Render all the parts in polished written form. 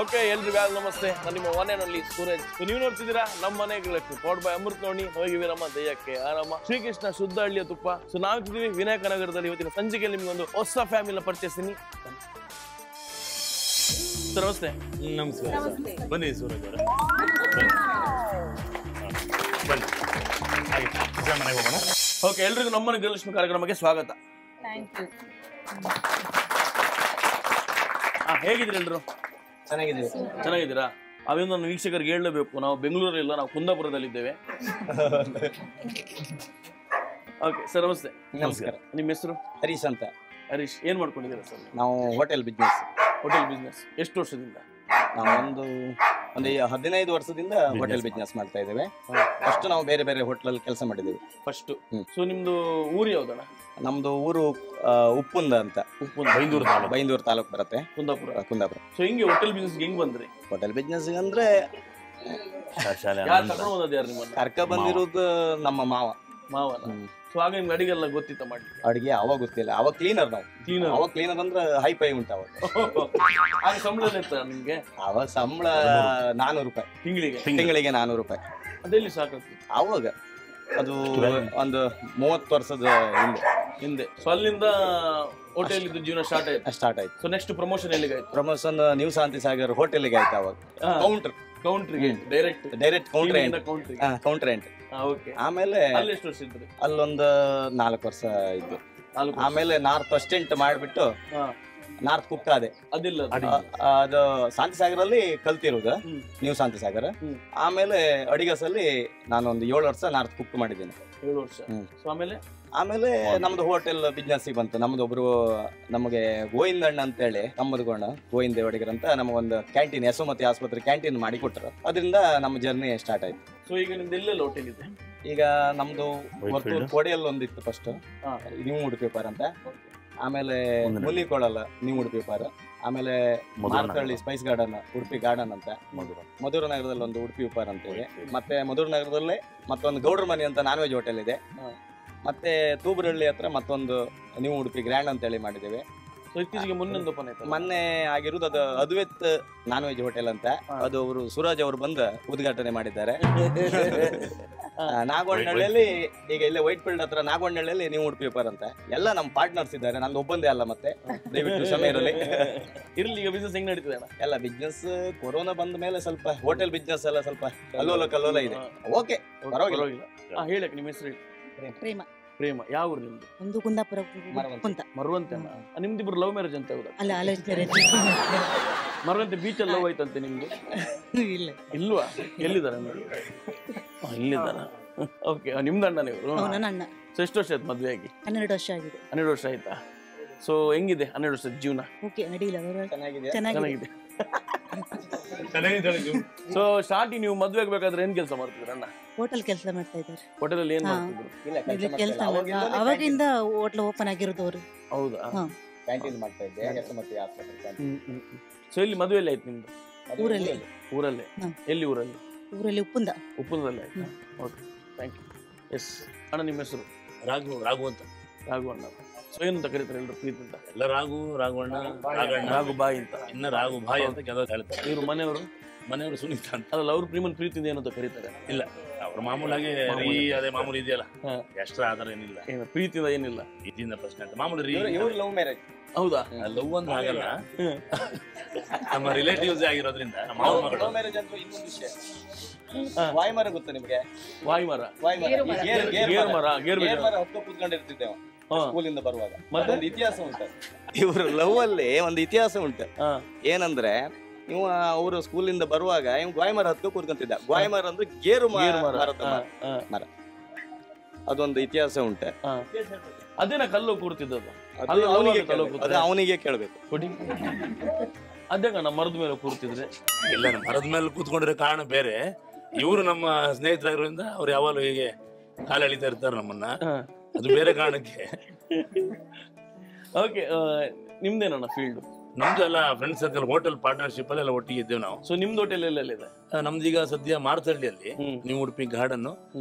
Okay, ಎಲ್ರಿಗೂ ನಮಸ್ತೆ. ನಾನು ನಿಮ್ಮ ಮನೆಯಲ್ಲಿ ಸೂರಜ್. ನೀವು ನೋಡ್ತಿದ್ದೀರಾ ನಮ್ಮ ಮನೆಗಳಕ್ಕೆ ಪೌಡ್ ಬೈ ಅಮೃತ್ ನೋಡಿ ಹೋಗಿವಿರಮ್ಮ ದಯ್ಯಕ್ಕೆ ಆರಾಮ ಶ್ರೀಕೃಷ್ಣ ಶುದ್ಧ ಹಳ್ಳಿಯ ತುಪ್ಪ. ಸೊ ನಾವಿದ್ದೀವಿ ವಿನಾಯಕ ನಗರದಲ್ಲಿ. ಇವತ್ತಿನ ಸಂಚಿಕೆಯಲ್ಲಿ ನಿಮ್ಗೆ ಒಂದು ಹೊಸ ಫ್ಯಾಮಿಲಿ ಪರಿಚಯಿಸ್ತೀನಿ. ಸರ್ ನಮಸ್ತೆ. ನಮಸ್ಕಾರ. ಬನ್ನಿ ಸೂರಜ್ ಅವರೇ, ಬನ್ನಿ ಮನೆಗೆ ಹೋಗೋಣ. ಓಕೆ, ಎಲ್ರಿಗೂ ನಮ್ಮನೆ ಗೃಹಲಕ್ಷ್ಮಿ ಕಾರ್ಯಕ್ರಮಕ್ಕೆ ಸ್ವಾಗತ. ಹೇಗಿದ್ರಿ ಎಲ್ರು? ಚೆನ್ನಾಗಿದ್ದೀರಾ? ಅವೇನು ನನ್ನ ವೀಕ್ಷಕರಿಗೆ ಹೇಳಲೇಬೇಕು, ನಾವು ಬೆಂಗಳೂರಲ್ಲಿಲ್ಲ, ನಾವು ಕುಂದಾಪುರದಲ್ಲಿದ್ದೇವೆ. ಓಕೆ ಸರ್ ನಮಸ್ತೆ. ನಮಸ್ಕಾರ. ನಿಮ್ಮ ಹೆಸರು? ಹರೀಶ್ ಅಂತ. ಹರೀಶ್, ಏನ್ ಮಾಡ್ಕೊಂಡಿದ್ದೀರಾ ಸರ್? ನಾವು ಹೋಟೆಲ್ ಬಿಸ್ನೆಸ್. ಹೋಟೆಲ್ ಬಿಸ್ನೆಸ್ ಎಷ್ಟು ವರ್ಷದಿಂದ? ನಾವು ಒಂದು 15 ವರ್ಷದಿಂದ ಹೋಟೆಲ್ ಬಿಸ್ನೆಸ್ ಮಾಡ್ತಾ ಇದ್ದೇವೆ. ಫಸ್ಟ್ ನಾವು ಬೇರೆ ಬೇರೆ ಹೋಟೆಲ್ ಕೆಲಸ ಮಾಡಿದ್ದೇವೆ ಫಸ್ಟ್. ಸೊ ನಿಮ್ದು ಊರು ಯಾವ್ದಣ್ಣ? ನಮ್ದು ಊರು ಉಪ್ಪುಂದ ಅಂತ. ಬೈಂದೂರು ತಾಲೂಕು ಬರುತ್ತೆ, ಕುಂದಾಪುರ. ಸೊ ಹಿಂಗೆ ಹೋಟೆಲ್ ಬಿಸ್ನೆಸ್ ಹೆಂಗ್ ಬಂದ್ರಿ? ಹೋಟೆಲ್ ಬಿಸ್ನೆಸ್ ಅಂದ್ರೆ ಕರ್ಕ ಬಂದಿರೋದು ನಮ್ಮ ಮಾವನ. ಸೊ ಆಗ ನಿಮ್ಗೆ ಅಡಿಗೆಲ್ಲ ಗೊತ್ತಿತ್ತ ಮಾಡಿ? ಅಡಿಗೆ ಅವಾಗ ಗೊತ್ತಿಲ್ಲ, ಅವಾಗ ಕ್ಲೀನರ್. ನಾವು ಅವಾಗ ಕ್ಲೀನರ್ ಅಂದ್ರೆ ಹೈ ಫೈ ಉಂಟು ಅವಾಗ. ಆಗ ಸಂಬಳ ಇರ್ತ ನಿಮ್ಗೆ? ಅವಾಗ ಸಂಬಳ 400 ರೂಪಾಯಿ ತಿಂಗಳಿಗೆ 400 ರೂಪಾಯಿ. ಅದೆಲ್ಲಿ ಸಾಕಾಗ್ತದೆ ಅವಾಗ? ಅದು ಒಂದು 30 ವರ್ಷದ ಹಿಂದೆ. ಸೊ ಅಲ್ಲಿಂದ ಹೋಟೆಲ್ ಇದ್ದು ಜೀವನ ಸ್ಟಾರ್ಟ್ ಆಯ್ತು. ಸೊ ನೆಕ್ಸ್ಟ್ ಪ್ರಮೋಷನ್ ಎಲ್ಲಿಗೆ ಆಯ್ತು? ಪ್ರಮೋಷನ್ ನ್ಯೂ ಶಾಂತಿ ಸಾಗರ್ ಹೋಟೆಲ್ಗೆ ಆಯ್ತು. ಅವಾಗ ಕೌಂಟ್ರಿಗೆ ಡೈರೆಕ್ಟ್ ಕೌಂಟರ್ ಎಂಟ್. ಆಮೇಲೆ ಅಲ್ಲೊಂದು 4 ವರ್ಷ ಇದ್ದು. ಆಮೇಲೆ ನಾರ್ತ್ ಅಸ್ಟೆಂಟ್ ಮಾಡ್ಬಿಟ್ಟು ನಾರ್ತ್ ಕುಕ್ ಅದೇ ಅದು ಶಾಂತಿ ಸಾಗರಲ್ಲಿ ಕಲ್ತಿರೋದು, ನ್ಯೂ ಶಾಂತಿ ಸಾಗರ. ಆಮೇಲೆ ಅಡಿಗಸಲ್ಲಿ ನಾನು ಒಂದು 7 ವರ್ಷ ನಾರ್ತ್ ಕುಕ್ ಮಾಡಿದ್ದೇನೆ. 7 ವರ್ಷ. ಆಮೇಲೆ ನಮ್ದು ಹೋಟೆಲ್ ಬಿಸ್ನೆಸ್ ಬಂತು. ನಮ್ದು ಒಬ್ರು ನಮಗೆ ಗೋವಿಂದಣ್ಣ ಅಂತ ಹೇಳಿ ನಮ್ಮದುಗೊಂಡ ಗೋವಿಂದ ದೇವಡಿಗರ್ ಅಂತ ನಮಗೊಂದು ಕ್ಯಾಂಟೀನ್, ಯಶೋಮತಿ ಆಸ್ಪತ್ರೆ ಕ್ಯಾಂಟೀನ್ ಮಾಡಿ ಕೊಟ್ಟರು. ಅದರಿಂದ ನಮ್ಮ ಜರ್ನಿ ಸ್ಟಾರ್ಟ್ ಆಯ್ತು. ಸೊ ಈಗ ನಿಮ್ದು ಎಲ್ಲೆಲ್ಲ ಹೋಟೆಲ್ ಇದೆ? ಈಗ ನಮ್ದು ಕೋಡಿಯಲ್ಲಿ ಒಂದಿತ್ತು ಫಸ್ಟ್, ನ್ಯೂ ವುಡ್ ಪೇಪರ್ ಅಂತ. ಆಮೇಲೆ ಮುಲ್ಲಿಕೋಳಲ್ಲ ನ್ಯೂ ವುಡ್ ಪೇಪರ್. ಆಮೇಲೆ Martalli spice garden, Udupi garden ಅಂತ. ಮಧುರ ನಗರದಲ್ಲಿ ಒಂದು ಉಡುಪಿ ಉಪಾರ ಅಂತ ಇದೆ. ಮತ್ತೆ ಮಧುರ ನಗರದಲ್ಲೇ ಮತ್ತೊಂದು ಗೌಡ್ರ ಮನೆ ಅಂತ ನಾನ್ ವೆಜ್ ಹೋಟೆಲ್ ಇದೆ. ಮತ್ತೆ ತೂಬರಹಳ್ಳಿ ಹತ್ರ ಮತ್ತೊಂದು ನ್ಯೂ ಉಡುಪಿ ಗ್ರ್ಯಾಂಡ್ ಅಂತ ಹೇಳಿ ಮಾಡಿದ್ದೇವೆ. ಮೊನ್ನೆ ಆಗಿರುವುದು ಅದು ಅದ್ವೈತ್ ನಾನ್ ವೆಜ್ ಹೋಟೆಲ್ ಅಂತ. ಅದು ಅವರು ಸೂರಜ್ ಅವರು ಬಂದು ಉದ್ಘಾಟನೆ ಮಾಡಿದ್ದಾರೆ ನಾಗವನಹಳ್ಳಿಯಲ್ಲಿ. ಈಗ ಇಲ್ಲೇ ವೈಟ್ ಫೀಲ್ಡ್ ಹತ್ರ ನಾಗವನಹಳ್ಳಿಯಲ್ಲಿ ನ್ಯೂ ವುಡ್ ಪೇಪರ್ ಅಂತ. ಎಲ್ಲ ನಮ್ಮ ಪಾರ್ಟ್ನರ್ಸ್ ಇದ್ದಾರೆ, ನಂದು ಒಬ್ಬಂದೇ ಅಲ್ಲ. ಮತ್ತೆ ದಯವಿಟ್ಟು ಸಮಯ ಇರಲಿ. ಈಗ ಬಿಸ್ನೆಸ್ ಹೆಂಗ್ ನಡೀತಿದೆ? ಎಲ್ಲ ಬಿಸ್ನೆಸ್ ಕೊರೋನಾ ಬಂದ ಮೇಲೆ ಸ್ವಲ್ಪ ಹೋಟೆಲ್ ಬಿಸ್ನೆಸ್ ಎಲ್ಲ ಸ್ವಲ್ಪ ಕಲ್ಲೋಲ ಇದೆ. ಓಕೆ, ಪರವಾಗಿಲ್ಲ. ಹೇಳಕ್ಕೆ ನಿಮ್ಮ ಹೆಸರು? ಪ್ರೇಮ. ಯಾವ ಊರು ನಿಮ್ದು? ಒಂದು ಕುಂದಾಪುರ ಮರವಂತೆನಾ? ನಿಮ್ದಿಬ್ರು ಲವ್ ಮ್ಯಾರೇಜ್ ಅಂತ ಹೌದಾ? ಅಲ್ಲ, ಮರವಂತೆ ಬೀಚ್ ಅಲ್ಲಿ ಲವ್ ಆಯ್ತಂತೆ ನಿಮ್ದು? ಇಲ್ವಾ? ಎಲ್ಲಿದ್ದಾರೆ? ಇಲ್ಲಿದ್ದಾರ. ಓಕೆ, ನಿಮ್ದು ಅಣ್ಣನೇ ಇವರು? ನನ್ನ ಅಣ್ಣ. ಸೊ ಎಷ್ಟು ವರ್ಷ ಆಯ್ತು ಮದ್ವೆ ಆಗಿ? 12 ವರ್ಷ ಆಗಿದೆ. 12 ವರ್ಷ ಆಯ್ತಾ? ಸೊ ಹೆಂಗಿದೆ 12 ವರ್ಷದ ಜೀವನ? ಓಕೆ, ಅಡಿಲ್ಲ, ಚೆನ್ನಾಗಿದೆ. ಸೊ ಸ್ಟಾರ್ಟಿಂಗ್ ನೀವು ಮದ್ವೆ ಆಗ್ಬೇಕಾದ್ರೆ ಏನ್ ಕೆಲಸ ಮಾಡ್ತಿದ್ರ ಅಣ್ಣ? ಹೋಟೆಲ್ ಕೆಲಸ ಮಾಡ್ತಾ ಇದ್ದಾರೆ. ಹೋಟೆಲ್ ಅಲ್ಲಿ ಏನ್ ಮಾಡ್ತಿದ್ರು? ಕೆಲಸ ಅವಾಗಿಂದ ಹೋಟೆಲ್ ಓಪನ್ ಆಗಿರೋದವ್ರು. ಹೌದಾ? ಕ್ಯಾಂಟೀನ್ ಮಾಡ್ತಾ ಇದ್ದೆ, ಯಶೋಮತಿ ಆಸ್ಪತ್ರೆ. ಸೊ ಇಲ್ಲಿ ಮದುವೆ ಎಲ್ಲಿ ಆಯ್ತು ನಿಮ್ದು? ಊರಲ್ಲೇ. ಎಲ್ಲಿ ಊರಲ್ಲಿ? ಉಪ್ಪುಂದದಲ್ಲಿ ಆಯ್ತು. Okay, thank you. ಎಸ್ ಅಣ್ಣ, ನಿಮ್ಮ ಹೆಸರು? ರಾಘು ಅಂತ. ರಾಘು ಅಣ್ಣ. ಸೊ ಏನಂತ ಕರೀತಾರೆ ಎಲ್ಲರೂ ಪ್ರೀತಿಯಿಂದ? ಎಲ್ಲ ರಾಘವಣ್ಣ, ರಾಘು ಬಾಯಿ ಅಂತ. ಇನ್ನ ರಾಘು ಬಾಯಿ ಅಂತ ಕೆಲವರು ಹೇಳ್ತಾರೆ. ಇವ್ರು ಮನೆಯವರು ಸುನೀತಾ ಅಂತ. ಅದಲ್ಲ, ಅವ್ರು ಪ್ರೀತಿಯಿಂದ ಏನಂತ ಕರೀತಾರೆ? ಇಲ್ಲ, ಅವ್ರ ಮಾಮೂಲಾಗಿ ಅದೇ ಮಾಮೂಲಿ ಇದೆಯಲ್ಲ, ಎಷ್ಟರ ಆಧಾರ ಏನಿಲ್ಲ. ಪ್ರೀತಿಯಿಂದ ಏನಿಲ್ಲ, ಪ್ರೀತಿಯಿಂದ ಪ್ರಶ್ನೆ ಅಂತ ಮಾಮೂಲಿ. Love marriage. ಹೌದಾ? ಲವ್ ಅಂತ ಆಗಲ್ಲ, ನಮ್ಮ ರಿಲೇಟಿವ್ಸ್ ಆಗಿರೋದ್ರಿಂದ. ಲವ್ ಮ್ಯಾರೇಜ್ ಅಂತ ಇನ್ನೊಂದು ವಿಷಯ. ವಾಯ್ಮರ ಗೊತ್ತಾ ನಿಮ್ಗೆ? ವಾಯ್ಮರ ಕೂತ್ಕೊಂಡಿರ್ತಿದ್ದೇವೆ ಸ್ಕೂಲಿಂದ ಬರುವಾಗ. ಒಂದು ಇತಿಹಾಸ ಉಂಟು ಇವರು ಲವ್ ಅಲ್ಲಿ, ಒಂದು ಇತಿಹಾಸ ಉಂಟು. ಏನಂದ್ರೆ ಇವ ಅವರು ಸ್ಕೂಲಿಂದ ಬರುವಾಗ ಇವ್ ಗ್ವಾಯ್ಮರ ಹತ್ಕೊ ಕೂತ್ಕೊಂತಿದ್ದ. ಗ್ವಾಯ್ಮರ ಅಂದ್ರೆ ಗೇರು ಮರ. ಅದೊಂದು ಇತಿಹಾಸ ಉಂಟು. ಅದೇನ ಕಲ್ಲು ಕೂರ್ತಿದ್ದದು? ಅವನಿಗೆ ಕೇಳ್ಬೇಕು. ಅದೇ ನಮ್ಮ ಮರದ ಮೇಲೆ ಕೂರ್ತಿದ್ರೆ? ಇಲ್ಲ, ಮರದ ಮೇಲೆ ಕೂತ್ಕೊಂಡಿರೋ ಕಾರಣ ಬೇರೆ. ಇವರು ನಮ್ಮ ಸ್ನೇಹಿತರಾಗಿರೋದ್ರಿಂದ ಅವ್ರು ಯಾವಾಗಲೂ ಹೀಗೆ ಕಾಲು ಎಳಿತಾ ಇರ್ತಾರೆ ನಮ್ಮನ್ನ, ಅದು ಬೇರೆ ಕಾರಣಕ್ಕೆ. ಓಕೆ, ನಿಮ್ದೇನಣ್ಣ ಫೀಲ್ಡ್? ನಮ್ದು ಎಲ್ಲ ಫ್ರೆಂಡ್ ಸರ್ಕಲ್, ಹೋಟೆಲ್ ಪಾರ್ಟ್ನರ್ಶಿಪ್ ಅಲ್ಲೆಲ್ಲ ಒಟ್ಟಿಗೆ ಇದ್ದೇವೆ ನಾವು. ಸೊ ನಿಮ್ದು ಹೋಟೆಲ್ ಎಲ್ಲೆಲ್ಲಿದೆ? ನಮ್ದೀಗ ಸದ್ಯ ಮಾರ್ತಹಳ್ಳಿಯಲ್ಲಿ ನ್ಯೂ ಉಡುಪಿ ಗಾರ್ಡನ್,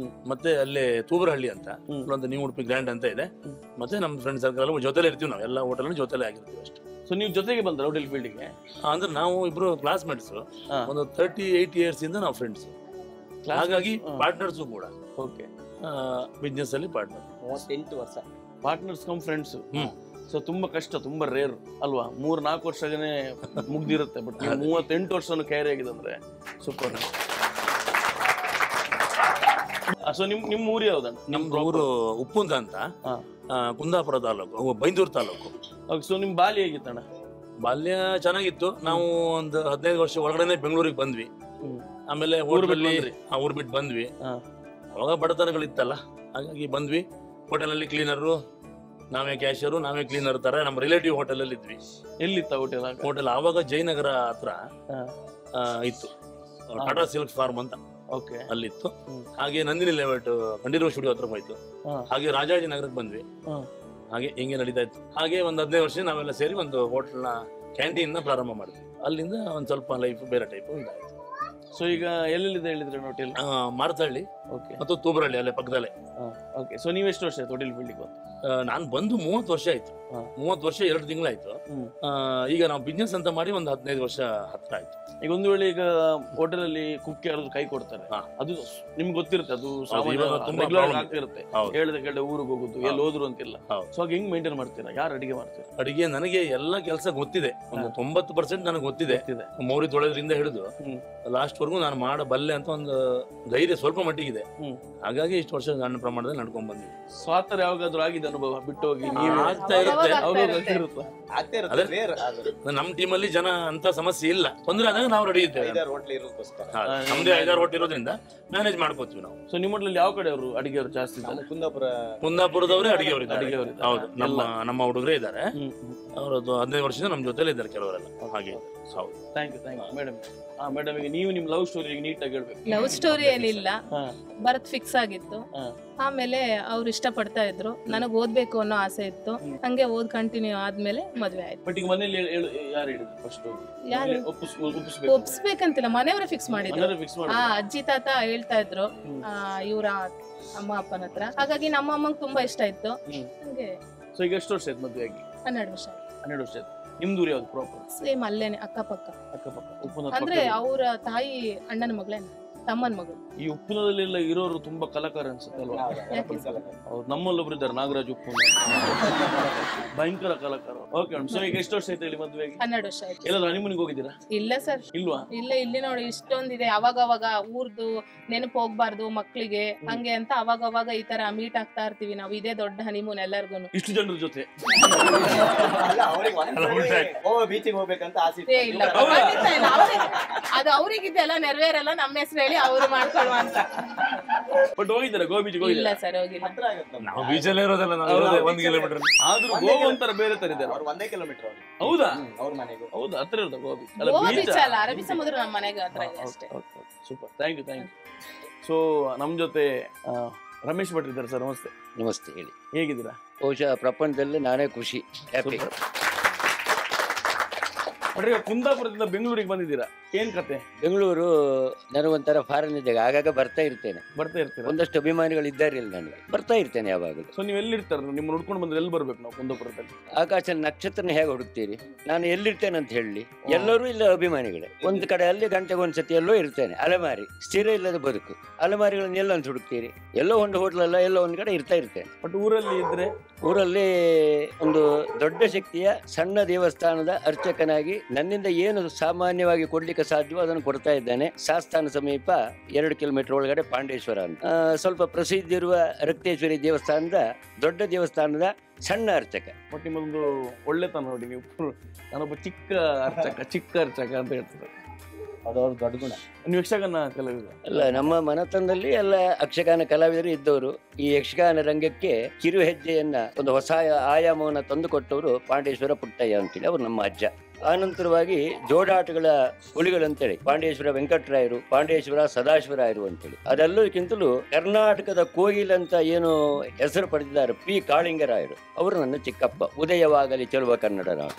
ಮತ್ತೆ ಅಲ್ಲೇ ತೂಬರಹಳ್ಳಿ ಅಂತ ಒಂದು ನ್ಯೂ ಉಡುಪಿ ಗ್ರ್ಯಾಂಡ್ ಅಂತ ಇದೆ. ಮತ್ತೆ ನಮ್ಮ ಫ್ರೆಂಡ್ ಸರ್ಕಲ್ ಜೊತೆಲೆ ಇರ್ತೀವಿ ನಾವು. ಎಲ್ಲ ಹೋಟೆಲ್ ಜೊತೆಲೆ ಆಗಿರ್ತೀವಿ ಅಷ್ಟೇ. ಸೊ ನೀವು ಜೊತೆಗೆ ಬಂದ್ರ ಹೋಟೆಲ್ ಫೀಲ್ಡ್ಗೆ? ಅಂದ್ರೆ ನಾವು ಇಬ್ರು ಕ್ಲಾಸ್ಮೇಟ್ಸ್, ಒಂದು 38 years ಇಂದ ನಾವು ಫ್ರೆಂಡ್ಸ್, ಹಾಗಾಗಿ ಪಾರ್ಟ್ನರ್ಸು ಕೂಡ. ಓಕೆ, ಬಿಸ್ನೆಸ್ ಅಲ್ಲಿ ಪಾರ್ಟ್ನರ್. 38 ವರ್ಷ ಪಾರ್ಟ್ನರ್ಸ್ ಕಮ್ ಫ್ರೆಂಡ್ಸ್. ಸೊ ತುಂಬಾ ಕಷ್ಟ, ತುಂಬಾ ರೇರ್ ಅಲ್ವಾ? 3-4 ವರ್ಷನೇ ಮುಗ್ದಿರುತ್ತೆ. ಬಟ್ 38 ವರ್ಷನು ಕ್ಯಾರಿ ಆಗಿದೆ ಅಂದ್ರೆ ಸೂಪರ್. ಸೊ ನಿಮ್ ಊರು ಯಾವ್ದಣ್ಣ? ನಮ್ದು ಊರು ಉಪ್ಪುಂದ ಅಂತ, ಕುಂದಾಪುರ ತಾಲೂಕು, ಬೈಂದೂರು ತಾಲೂಕು. ಸೊ ನಿಮ್ ಬಾಲ್ಯ ಹೇಗಿತ್ತಣ್ಣ? ಬಾಲ್ಯ ಚೆನ್ನಾಗಿತ್ತು. ನಾವು ಒಂದು 15 ವರ್ಷ ಒಳಗಡೆ ಬೆಂಗಳೂರಿಗೆ ಬಂದ್ವಿ. ಆಮೇಲೆ ಊರ್ ಬಿಟ್ಟು ಬಂದ್ವಿ. ಅವಾಗ ಬಡತನಗಳಿತ್ತಲ್ಲ, ಹಾಗಾಗಿ ಬಂದ್ವಿ. ಹೋಟೆಲಲ್ಲಿ ಕ್ಲೀನರು ನಾವೇ, ಕ್ಯಾಶಿಯರು ನಾವೇ, ಕ್ಲೀನರ್ ತರ ನಮ್ಮ ರಿಲೇಟಿವ್ ಹೋಟೆಲ್ ಅಲ್ಲಿ ಇದ್ವಿ. ಎಲ್ಲಿತ್ತ ಹೋಟೆಲ್? ಹೋಟೆಲ್ ಆವಾಗ ಜಯನಗರ ಹತ್ರ ಇತ್ತು, ಟಾಟಾ ಸಿಲ್ಕ್ ಫಾರ್ಮ್ ಅಂತ. ಓಕೆ, ಅಲ್ಲಿತ್ತು. ಹಾಗೆ ನಂದಿನಿ ಲೇಔಟ್ ಕಂಠೀರವ ಸ್ಟುಡಿಯೋ ಹತ್ರ ಹೋಯ್ತು. ಹಾಗೆ ರಾಜಾಜಿ ನಗರಕ್ಕೆ ಬಂದ್ವಿ. ಹಾಗೆ ಹಿಂಗೆ ನಡೀತಾ ಇತ್ತು. ಹಾಗೆ ಒಂದು 15 ವರ್ಷ ನಾವೆಲ್ಲ ಸೇರಿ ಒಂದು ಹೋಟೆಲ್ನ ಕ್ಯಾಂಟೀನ್ ಪ್ರಾರಂಭ ಮಾಡಿದ್ವಿ. ಅಲ್ಲಿಂದ ಒಂದ್ ಸ್ವಲ್ಪ ಲೈಫ್ ಬೇರೆ ಟೈಪ್ ಇದಾಯ್ತು. ಸೊ ಈಗ ಎಲ್ಲೆಲ್ಲಿದೆ ಹೇಳಿದ್ರೆ ಹೋಟೆಲ್? ಮಾರತಹಳ್ಳಿ ಮತ್ತು ತೂಬ್ರಹಳ್ಳಿ, ಅಲ್ಲೇ ಪಕ್ಕದಲ್ಲೇ. ಓಕೆ, ಸೊ ನೀವು ಎಷ್ಟು ವರ್ಷ ಆಯ್ತು ಹೋಟೆಲ್ ಫೀಲ್ಡಿಗೆ? ನಾನು ಬಂದು 30 ವರ್ಷ ಆಯ್ತು. 30 ವರ್ಷ 2 ತಿಂಗಳಾಯ್ತು. ಈಗ ನಾವು ಬಿಸ್ನೆಸ್ ಅಂತ ಮಾಡಿ ಒಂದು 15 ವರ್ಷ ಹತ್ರ ಆಯ್ತು. ಈಗ ಒಂದು ವೇಳೆ ಈಗ ಹೋಟೆಲ್ ಅಲ್ಲಿ ಕುಕ್ ಯಾರಾದ್ರು ಕೈ ಕೊಡ್ತಾರೆ, ಅದು ನಿಮ್ಗೆ ಗೊತ್ತಿರುತ್ತೆ, ಅದು ಆಗ್ತಿರುತ್ತೆ. ಹೇಳಿದ ಕೇಳಿದ ಊರಿಗೆ ಹೋಗುದು, ಎಲ್ಲಿ ಹೋದ್ರು ಅಂತಿಲ್ಲ. ಸೊ ಹಾಗೆ ಹೆಂಗ್ ಮೇಂಟೈನ್ ಮಾಡ್ತೀರಾ? ಯಾರು ಅಡಿಗೆ ಮಾಡ್ತೀರಾ? ಅಡಿಗೆ ನನಗೆ ಎಲ್ಲ ಕೆಲಸ ಗೊತ್ತಿದೆ, ಒಂದು 90% ನನಗೆ ಗೊತ್ತಿದೆ. ಮೌರಿ ತೊಳೆದ್ರಿಂದ ಹಿಡಿದು ಲಾಸ್ಟ್ ವರ್ಗು ನಾನು ಮಾಡಬಲ್ಲೆ ಅಂತ ಒಂದು ಧೈರ್ಯ ಸ್ವಲ್ಪ ಮಟ್ಟಿಗಿದೆ. ಹಾಗಾಗಿ ಇಷ್ಟು ವರ್ಷ ಸಣ್ಣ ಪ್ರಮಾಣದಲ್ಲಿ ನಡ್ಕೊಂಡ್ ಬಂದಿದೆ. ಸ್ವಾತರ ಯಾವಾಗಾದ್ರೂ ಆಗಿದೆ ಅನುಭವ? ಬಿಟ್ಟು ಹೋಗಿ ಆಗ್ತಾ ಇರುತ್ತೆ. ನಮ್ಮ ಟೀಮಲ್ಲಿ ಜನ ಅಂತ ಸಮಸ್ಯೆ ಇಲ್ಲ, ತೊಂದ್ರೆ ಆದಾಗ ನಾವು ರೆಡಿ ಇದ್ದೇವೆ. ನಮ್ದೇ 5-6 ಹೋಟೆಲ್ ಇರೋದ್ರಿಂದ ಮ್ಯಾನೇಜ್ ಮಾಡ್ಕೋತೀವಿ ನಾವು. ಸೊ ನಿಮ್ಮ ಹೋಟೆಲ್ ಯಾವ ಕಡೆ ಅವರು ಅಡಿಗೆಯವರು ಜಾಸ್ತಿ? ಕುಂದಾಪುರದವರೇ ಅಡಿಗೆಯವರು. ಹೌದು, ನಮ್ಮ ಹುಡುಗರೇ ಇದ್ದಾರೆ. ಅವರದ್ದು 15 ವರ್ಷದಿಂದ ನಮ್ಮ ಜೊತೆಲಿ ಇದ್ದಾರೆ ಕೆಲವರೆಲ್ಲ. ಹಾಗೆ ಥ್ಯಾಂಕ್ ಯು ಮೇಡಮ್. ಮೇಡಮ್, ಈಗ ನೀವು ನಿಮ್ ಲವ್ ಸ್ಟೋರಿ ನೀಟಾಗಿ ಹೇಳ್ಬೇಕು. ಲವ್ ಸ್ಟೋರಿ ಏನಿಲ್ಲ, ಬರತ್ ಫಿಕ್ಸ್ ಆಗಿತ್ತು. ಆಮೇಲೆ ಅವ್ರು ಇಷ್ಟಪಡ್ತಾ ಇದ್ರು, ನನಗ್ ಓದ್ಬೇಕು ಅನ್ನೋ ಆಸೆ ಇತ್ತು. ಹಂಗೆ ಓದ್ ಕಂಟಿನ್ಯೂ ಆದ್ಮೇಲೆ ಮದ್ವೆ ಆಯ್ತು. ಬಟ್ ಈಗ ಮನೇಲಿ ಯಾರು ಹೇಳಿದ್ರು ಫಸ್ಟ್? ಯಾರು ಒಪ್ಸ್ಬೇಕಂತಿಲ್ಲ, ಮನೆಯವರೇ ಫಿಕ್ಸ್ ಮಾಡಿದ್ರು. ಅಜ್ಜಿ ತಾತ ಹೇಳ್ತಾ ಇದ್ರು ಇವ್ರ ಅಮ್ಮ ಅಪ್ಪನ ಹತ್ರ. ಹಾಗಾಗಿ ನಮ್ಮ ಅಮ್ಮಂಗ್ ತುಂಬಾ ಇಷ್ಟ ಇತ್ತು. ಹಂಗೆ. ಸೊ ಈಗ ಎಷ್ಟು ವರ್ಷ ಆಯ್ತು ಮದ್ವೆ ಆಗಿ? 12 ವರ್ಷ. 12 ವರ್ಷ ಆಯ್ತು. ನಿಮ್ದು ಯಾವ್ದು ಪ್ರಾಪರ್? ಸೇಮ್ ಅಲ್ಲೇನೆ, ಅಕ್ಕಪಕ್ಕ. ಅಂದ್ರೆ ಅವ್ರ ತಾಯಿ ಅಣ್ಣನ ಮಗಳೇನೆ, ತಮ್ಮನ ಮಗಳು. ಈ ಉಪ್ಪುನದಲ್ಲೆಲ್ಲ ಇರೋರು ತುಂಬಾ ಕಲಾಕಾರ ಅನ್ಸುತ್ತೆ ಅಲ್ವಾ? ಅವ್ರು ನಮ್ಮಲ್ಲೊಬ್ರು ಇದ್ದಾರೆ, ನಾಗರಾಜ್ ಉಪ್ಪುನ, ಭಯಂಕರ ಕಲಾಕಾರ. ಓಕೆ, ಸೊ ಈಗ ಎಷ್ಟು ವರ್ಷ ಆಯ್ತು ಇಲ್ಲಿ ಮದ್ವೆ? 12 ವರ್ಷ ಆಯ್ತು. ಎಲ್ಲಾದ್ರೂ ಹನಿಮೂನಿಗೆ ಹೋಗಿದ್ದೀರಾ? ಇಲ್ಲ ಸರ್. ಇಲ್ವಾ? ಇಲ್ಲ, ಇಲ್ಲಿ ನೋಡಿ ಇಷ್ಟೊಂದಿದೆ. ಅವಾಗ ಊರ್ದು ನೆನಪು ಹೋಗ್ಬಾರ್ದು ಮಕ್ಳಿಗೆ, ಹಂಗೆ ಅಂತ ಅವಾಗ ಈ ತರ ಮೀಟ್ ಆಗ್ತಾ ಇರ್ತೀವಿ ನಾವು. ಇದೇ ದೊಡ್ಡ ಹನಿಮೂನ್ ಎಲ್ಲರಿಗೂ, ಇಷ್ಟು ಜನರ ಜೊತೆ. ಬೀಚಿಗೆ ಹೋಗ್ಬೇಕಂತ ಆಸೆ ಇಲ್ಲ, ಅದು ಅವ್ರಿಗಿದೆಲ್ಲ ನೆರವೇರಲ್ಲ, ನಮ್ಮ ಹೆಸರು ಹೇಳಿ ಅವ್ರು ಮಾಡ್ಕೊಳ್ಳುವ ಅಂತ. ಬಟ್ ಹೋಗಿದ್ದಾರೆ ಗೋ ಬೀಚ್? ಇಲ್ಲ ಸರ್, ಹೋಗಿಲ್ಲ. ನಾವು ಬೀಚಲ್ಲೇ ಇರೋದಲ್ಲ, 1 ಕಿಲೋಮೀಟರ್. ಆದ್ರೂ ಗೋವಾ ಒಂಥರ ಬೇರೆ ತರ ಇದೆ. 1 ಕಿಲೋಮೀಟರ್. ಹೌದಾ? ಅವ್ರ ಮನೆಗೂ. ಹೌದಾ? ಹತ್ರ ಇರೋದ ಗೋ ಬೀಚ್? ಬೀಚ್ ಅಲ್ಲ, ಅರಬ್ಬಿ ಸಮುದ್ರ ನಮ್ಮ ಮನೆಗೆ ಹತ್ರ ಇದೆ ಅಷ್ಟೇ. Super, thank you. ಸೊ ನಮ್ ಜೊತೆ ರಮೇಶ್ ಭಟ್ ಇದ್ದಾರೆ ಸರ್. ನಮಸ್ತೆ. ನಮಸ್ತೆ, ಹೇಳಿ. ಹೇಗಿದ್ದೀರಾ? ಬಹುಶಃ ಪ್ರಪಂಚದಲ್ಲಿ ನಾನೇ ಖುಷಿ, ಹ್ಯಾಪಿ. ಕುಂದಾಪುರದಿಂದ ಬೆಂಗಳೂರಿಗೆ ಬಂದಿದ್ದೀರಾ, ಏನ್ ಕತೆ? ಬೆಂಗಳೂರು ನನಗೊಂಥರ ಫಾರಿನ್ ಇದ್ದಾಗ ಆಗಾಗ ಬರ್ತಾ ಇರ್ತೇನೆ. ಒಂದಷ್ಟು ಅಭಿಮಾನಿಗಳು ಇದ್ದಾರೆ ಇಲ್ಲಿ, ನನಗೆ ಬರ್ತಾ ಇರ್ತೇನೆ ಯಾವಾಗಲೂ. ಸೊ ನೀವು ಎಲ್ಲಿರ್ತಾರೆ? ನಿಮ್ಮ ನೋಡ್ಕೊಂಡು ಬಂದ್ರೆ ಎಲ್ಲಿ ಬರ್ಬೇಕು ನಾವು ಕುಂದಾಪುರದಲ್ಲಿ? ಆಕಾಶ ನಕ್ಷತ್ರನ ಹೇಗೆ ಹುಡುಕ್ತೀರಿ? ನಾನು ಎಲ್ಲಿರ್ತೇನೆ ಅಂತ ಹೇಳಿ, ಎಲ್ಲರೂ ಇಲ್ಲ ಅಭಿಮಾನಿಗಳೇ. ಒಂದು ಕಡೆ ಅಲ್ಲಿ ಗಂಟೆಗೊಂದ್ಸತಿ ಎಲ್ಲೋ ಇರ್ತೇನೆ. ಅಲೆಮಾರಿ, ಸ್ಥಿರ ಇಲ್ಲದ ಬದುಕು. ಅಲೆಮಾರಿಗಳನ್ನ ಎಲ್ಲ ಅಂತ ಹುಡುಕ್ತೀರಿ? ಎಲ್ಲೋ ಒಂದು ಹೋಟ್ಲಲ್ಲ, ಎಲ್ಲೋ ಒಂದು ಕಡೆ ಇರ್ತಾ ಇರ್ತೇನೆ. ಬಟ್ ಊರಲ್ಲಿ ಇದ್ರೆ, ಊರಲ್ಲಿ ಒಂದು ದೊಡ್ಡ ಶಕ್ತಿಯ ಸಣ್ಣ ದೇವಸ್ಥಾನದ ಅರ್ಚಕನಾಗಿ ನನ್ನಿಂದ ಏನು ಸಾಮಾನ್ಯವಾಗಿ ಕೊಡ್ಲಿಕ್ಕೆ ಸಾಧ್ಯವೋ ಅದನ್ನು ಕೊಡ್ತಾ ಇದ್ದಾನೆ. ಶಾಸ್ತಾನ ಸಮೀಪ 2 ಕಿಲೋಮೀಟರ್ ಒಳಗಡೆ ಪಾಂಡೇಶ್ವರ ಅಂತ ಸ್ವಲ್ಪ ಪ್ರಸಿದ್ಧಿ ಇರುವ ರಕ್ತೇಶ್ವರಿ ದೇವಸ್ಥಾನದ ದೊಡ್ಡ ದೇವಸ್ಥಾನದ ಸಣ್ಣ ಅರ್ಚಕ. ಬಟ್ ನಿಮ್ಮೊಂದು ಒಳ್ಳೆತನ ನೋಡಿ, ನೀವು ನಾನೊಬ್ಬ ಚಿಕ್ಕ ಅರ್ಚಕ ಅಂತ ಹೇಳ್ತಾರೆ. ಅದವ್ರ ದೊಡ್ಡ ಗುಣ. ನೀವು ಯಕ್ಷಗಾನ ಕಲಾವಿದ ಅಲ್ಲ, ನಮ್ಮ ಮನೆತನದಲ್ಲಿ ಎಲ್ಲ ಯಕ್ಷಗಾನ ಕಲಾವಿದರು ಇದ್ದವರು. ಈ ಯಕ್ಷಗಾನ ರಂಗಕ್ಕೆ ಕಿರು ಹೆಜ್ಜೆಯನ್ನ, ಒಂದು ಹೊಸ ಆಯಾಮವನ್ನು ತಂದು ಕೊಟ್ಟವರು ಪಾಂಡೇಶ್ವರ ಪುಟ್ಟಯ್ಯ ಅಂತೇಳಿ, ಅವರು ನಮ್ಮ ಅಜ್ಜ. ಆನಂತರವಾಗಿ ಜೋಡಾಟಗಳ ಹುಲಿಗಳಂತೇಳಿ ಪಾಂಡೇಶ್ವರ ವೆಂಕಟರಾಯರು, ಪಾಂಡೇಶ್ವರ ಸದಾಶಿವರಾಯರು ಅಂತೇಳಿ, ಅದೆಲ್ಲದಕ್ಕಿಂತಲೂ ಕರ್ನಾಟಕದ ಕೋಗಿಲ್ ಅಂತ ಏನು ಹೆಸರು ಪಡೆದಿದ್ದಾರೆ ಪಿ ಕಾಳಿಂಗರಾಯರು, ಅವರು ನನ್ನ ಚಿಕ್ಕಪ್ಪ. ಉದಯವಾಗಲಿ ಚೆಲುವ ಕನ್ನಡ ನಾಡು.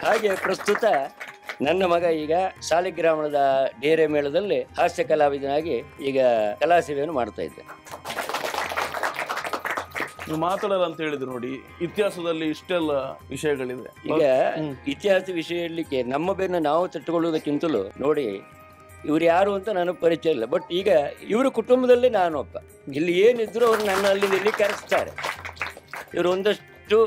ಹಾಗೆ ಪ್ರಸ್ತುತ ನನ್ನ ಮಗ ಈಗ ಸಾಲಿಗ್ರಾಮದ ಡೇರೆ ಮೇಳದಲ್ಲಿ ಹಾಸ್ಯ ಕಲಾವಿದನಾಗಿ ಈಗ ಕಲಾ ಸೇವೆಯನ್ನು ಮಾಡ್ತಾ ಇದ್ದೆ. ನೀವು ಮಾತಾಡಲ್ಲ ಅಂತ ಹೇಳಿದ್ರು ನೋಡಿ, ಇತಿಹಾಸದಲ್ಲಿ ಇಷ್ಟೆಲ್ಲ ವಿಷಯಗಳಿದೆ. ಈಗ ಇತಿಹಾಸ ವಿಷಯ ಹೇಳಲಿಕ್ಕೆ ನಮ್ಮ ಬೆನ್ನು ನಾವು ತಟ್ಟುಕೊಳ್ಳುವುದಕ್ಕಿಂತಲೂ ನೋಡಿ ಇವ್ರು ಯಾರು ಅಂತ ನನಗೆ ಪರಿಚಯ ಇಲ್ಲ. ಬಟ್ ಈಗ ಇವ್ರ ಕುಟುಂಬದಲ್ಲಿ ನಾನೊಬ್ಬ. ಇಲ್ಲಿ ಏನಿದ್ರು ಅವ್ರು ನನ್ನ ಅಲ್ಲಿ ಇಲ್ಲಿ ಕರೆಸ್ತಾರೆ. ಇವರು ಒಂದಷ್ಟು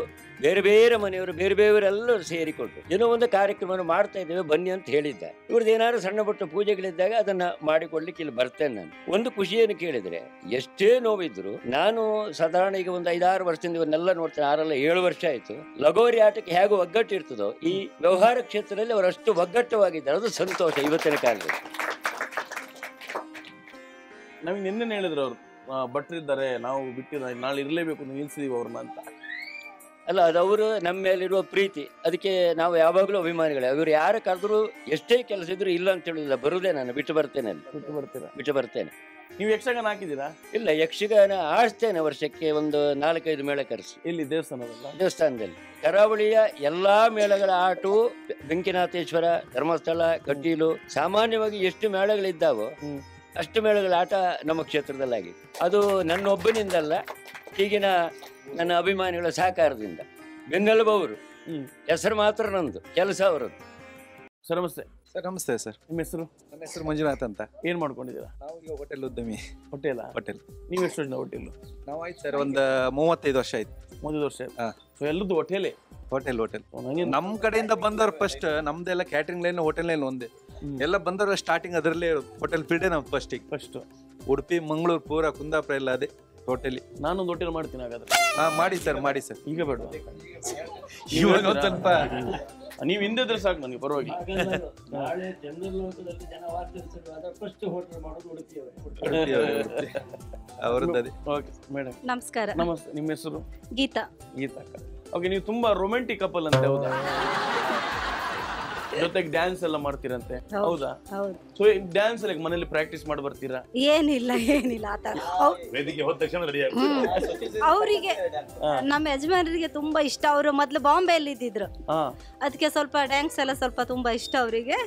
ಬೇರೆ ಬೇರೆ ಮನೆಯವರು ಬೇರೆ ಬೇರೆಲ್ಲರೂ ಸೇರಿಕೊಂಡು ಏನೋ ಒಂದು ಕಾರ್ಯಕ್ರಮವನ್ನು ಮಾಡ್ತಾ ಇದ್ದೇವೆ ಬನ್ನಿ ಅಂತ ಹೇಳಿದ್ದ. ಇವ್ರದ್ದು ಏನಾದ್ರು ಸಣ್ಣ ಪುಟ್ಟ ಪೂಜೆಗಳಿದ್ದಾಗ ಅದನ್ನ ಮಾಡಿಕೊಡ್ಲಿಕ್ಕೆ ಇಲ್ಲಿ ಬರ್ತೇನೆ ನಾನು. ಒಂದು ಖುಷಿಯನ್ನು ಕೇಳಿದ್ರೆ ಎಷ್ಟೇ ನೋವಿದ್ರು ನಾನು ಸಾಧಾರಣ ಈಗ ಒಂದು 5-6 ವರ್ಷದಿಂದ ಇವನ್ನೆಲ್ಲ ನೋಡ್ತೇನೆ. 6-7 ವರ್ಷ ಆಯ್ತು. ಲಗೋರಿ ಆಟಕ್ಕೆ ಹೇಗೆ ಒಗ್ಗಟ್ಟು ಇರ್ತದೋ ಈ ವ್ಯವಹಾರ ಕ್ಷೇತ್ರದಲ್ಲಿ ಅವರಷ್ಟು ಒಗ್ಗಟ್ಟವಾಗಿದ್ದಾರೆ. ಅದು ಸಂತೋಷ ಇವತ್ತಿನ ಕಾಲದಲ್ಲಿ. ನಮಗೆ ನಿನ್ನೆ ಹೇಳಿದ್ರು ಅವರು ಭಟ್ರಿದ್ದಾರೆ, ನಾವು ಬಿಟ್ಟಿದ್ದಾರೆ, ನಾಳೆ ಇರಲೇಬೇಕು, ನಿಲ್ಸಿದೀವಿ ಅವ್ರನ್ನ ಅಂತ. ಅಲ್ಲ, ಅದು ಅವರು ನಮ್ಮ ಮೇಲಿರುವ ಪ್ರೀತಿ. ಅದಕ್ಕೆ ನಾವು ಯಾವಾಗಲೂ ಅಭಿಮಾನಿಗಳೇ. ಅವರು ಯಾರು ಕರೆದ್ರು ಎಷ್ಟೇ ಕೆಲಸ ಇದ್ರು ಇಲ್ಲ ಅಂತ ಹೇಳಿಲ್ಲ, ಬರುದೇ ನಾನು ಬಿಟ್ಟು ಬರ್ತೇನೆ ಅಂತ. ಬಿಟ್ಟು ಬರ್ತೇನೆ. ನೀವು ಯಕ್ಷಗಾನ ಹಾಕಿದ್ದೀರಾ? ಇಲ್ಲ, ಯಕ್ಷಗಾನ ಆಡ್ತೇನೆ ವರ್ಷಕ್ಕೆ ಒಂದು 4-5 ಮೇಳ ಕರೆಸಿ. ಇಲ್ಲಿ ದೇವಸ್ಥಾನದಲ್ಲಿ ಕರಾವಳಿಯ ಎಲ್ಲಾ ಮೇಳಗಳ ಆಟು ಬೆಂಕಿನಾಥೇಶ್ವರ, ಧರ್ಮಸ್ಥಳ, ಕಟೀಲು ಸಾಮಾನ್ಯವಾಗಿ ಎಷ್ಟು ಮೇಳಗಳಿದ್ದಾವೋ ಅಷ್ಟು ಮೇಳಗಳ ಆಟ ನಮ್ಮ ಕ್ಷೇತ್ರದಲ್ಲಾಗಿದೆ. ಅದು ನನ್ನೊಬ್ಬನಿಂದಲ್ಲ, ಈಗಿನ ನನ್ನ ಅಭಿಮಾನಿಗಳ ಸಹಕಾರದಿಂದ. ಬೆನ್ನೆಲುಬವರು, ಹೆಸರು ಮಾತ್ರ ನಂದು, ಕೆಲಸ ಅವರದ್ದು. ಸರ್ ನಮಸ್ತೆ. ಸರ್ ನಮಸ್ತೆ ಸರ್. ನಿಮ್ಮ ಹೆಸರು? ನನ್ನ ಹೆಸರು ಮಂಜುನಾಥ್ ಅಂತ. ಏನ್ ಮಾಡ್ಕೊಂಡಿದ್ದೀರಾ? ನಾವು ಈಗ ಹೋಟೆಲ್ ಉದ್ಯಮಿ. ಹೋಟೆಲ್. ನೀವು ಎಷ್ಟು ವರ್ಷ ಹೋಟೆಲ್? ನಾವು ಆಯ್ತು ಸರ್ ಒಂದು 35 ವರ್ಷ ಆಯ್ತು. 35 ವರ್ಷ. ಸೊ ಎಲ್ಲದ್ದು ಹೋಟೆಲ್. ನಮ್ ಕಡೆಯಿಂದ ಬಂದವ್ರು ಫಸ್ಟ್ ನಮ್ದೆಲ್ಲ ಕ್ಯಾಟರಿಂಗ್ ಲೈನ್ ಹೋಟೆಲ್ ಲೈನ್ ಒಂದೇ. ಎಲ್ಲ ಬಂದವ್ರು ಸ್ಟಾರ್ಟಿಂಗ್ ಅದರಲ್ಲೇ ಹೋಟೆಲ್ ಫೀಲ್ಡೇ ನಮ್ದು ಫಸ್ಟ್. ಉಡುಪಿ, ಮಂಗಳೂರು, ಪೂರ, ಕುಂದಾಪುರ ಎಲ್ಲ ಅದೇ ಹೋಟೆಲ್. ನಾನೊಂದು ಹೋಟೆಲ್ ಮಾಡ್ತೀನಿ ಹಾಗಾದ್ರೆ. ಮಾಡಿ ಸರ್, ಮಾಡಿ ಸರ್. ಈಗ ಬೇಡ, ಸ್ವಲ್ಪ ನೀವು ಹಿಂದಿದ್ರೆ ಸಾಕು ನನಗೆ, ಪರವಾಗಿ. ಮೇಡಮ್ ನಮಸ್ಕಾರ. ನಮಸ್ತೆ. ನಿಮ್ಮ ಹೆಸರು? ಗೀತಾ. ಓಕೆ, ನೀವು ತುಂಬಾ ರೊಮ್ಯಾಂಟಿಕ್ ಕಪಲ್ ಅಂತ, ಹೌದಾ? ಜೊತೆಗೆ ಡ್ಯಾನ್ಸ್ ಎಲ್ಲ ಮಾಡ್ತೀರಂತೆ, ಹೌದಾ? ಸೊ ಡ್ಯಾನ್ಸ್ ಎಲ್ಲ ಮನೇಲಿ ಪ್ರಾಕ್ಟೀಸ್ ಮಾಡಿ ಬರ್ತೀರಾ? ಏನಿಲ್ಲ ಆತರ. ಅವರಿಗೆ ನಮ್ಮ ಯಜಮಾನರಿಗೆ ತುಂಬಾ ಇಷ್ಟ. ಅವರು ಮೊದ್ಲು ಬಾಂಬೆಯಲ್ಲಿ ಇದ್ದಿದ್ರು, ಅದಕ್ಕೆ ಸ್ವಲ್ಪ ಡ್ಯಾನ್ಸ್ ಎಲ್ಲ ಸ್ವಲ್ಪ ತುಂಬಾ ಇಷ್ಟ ಅವರಿಗೆ.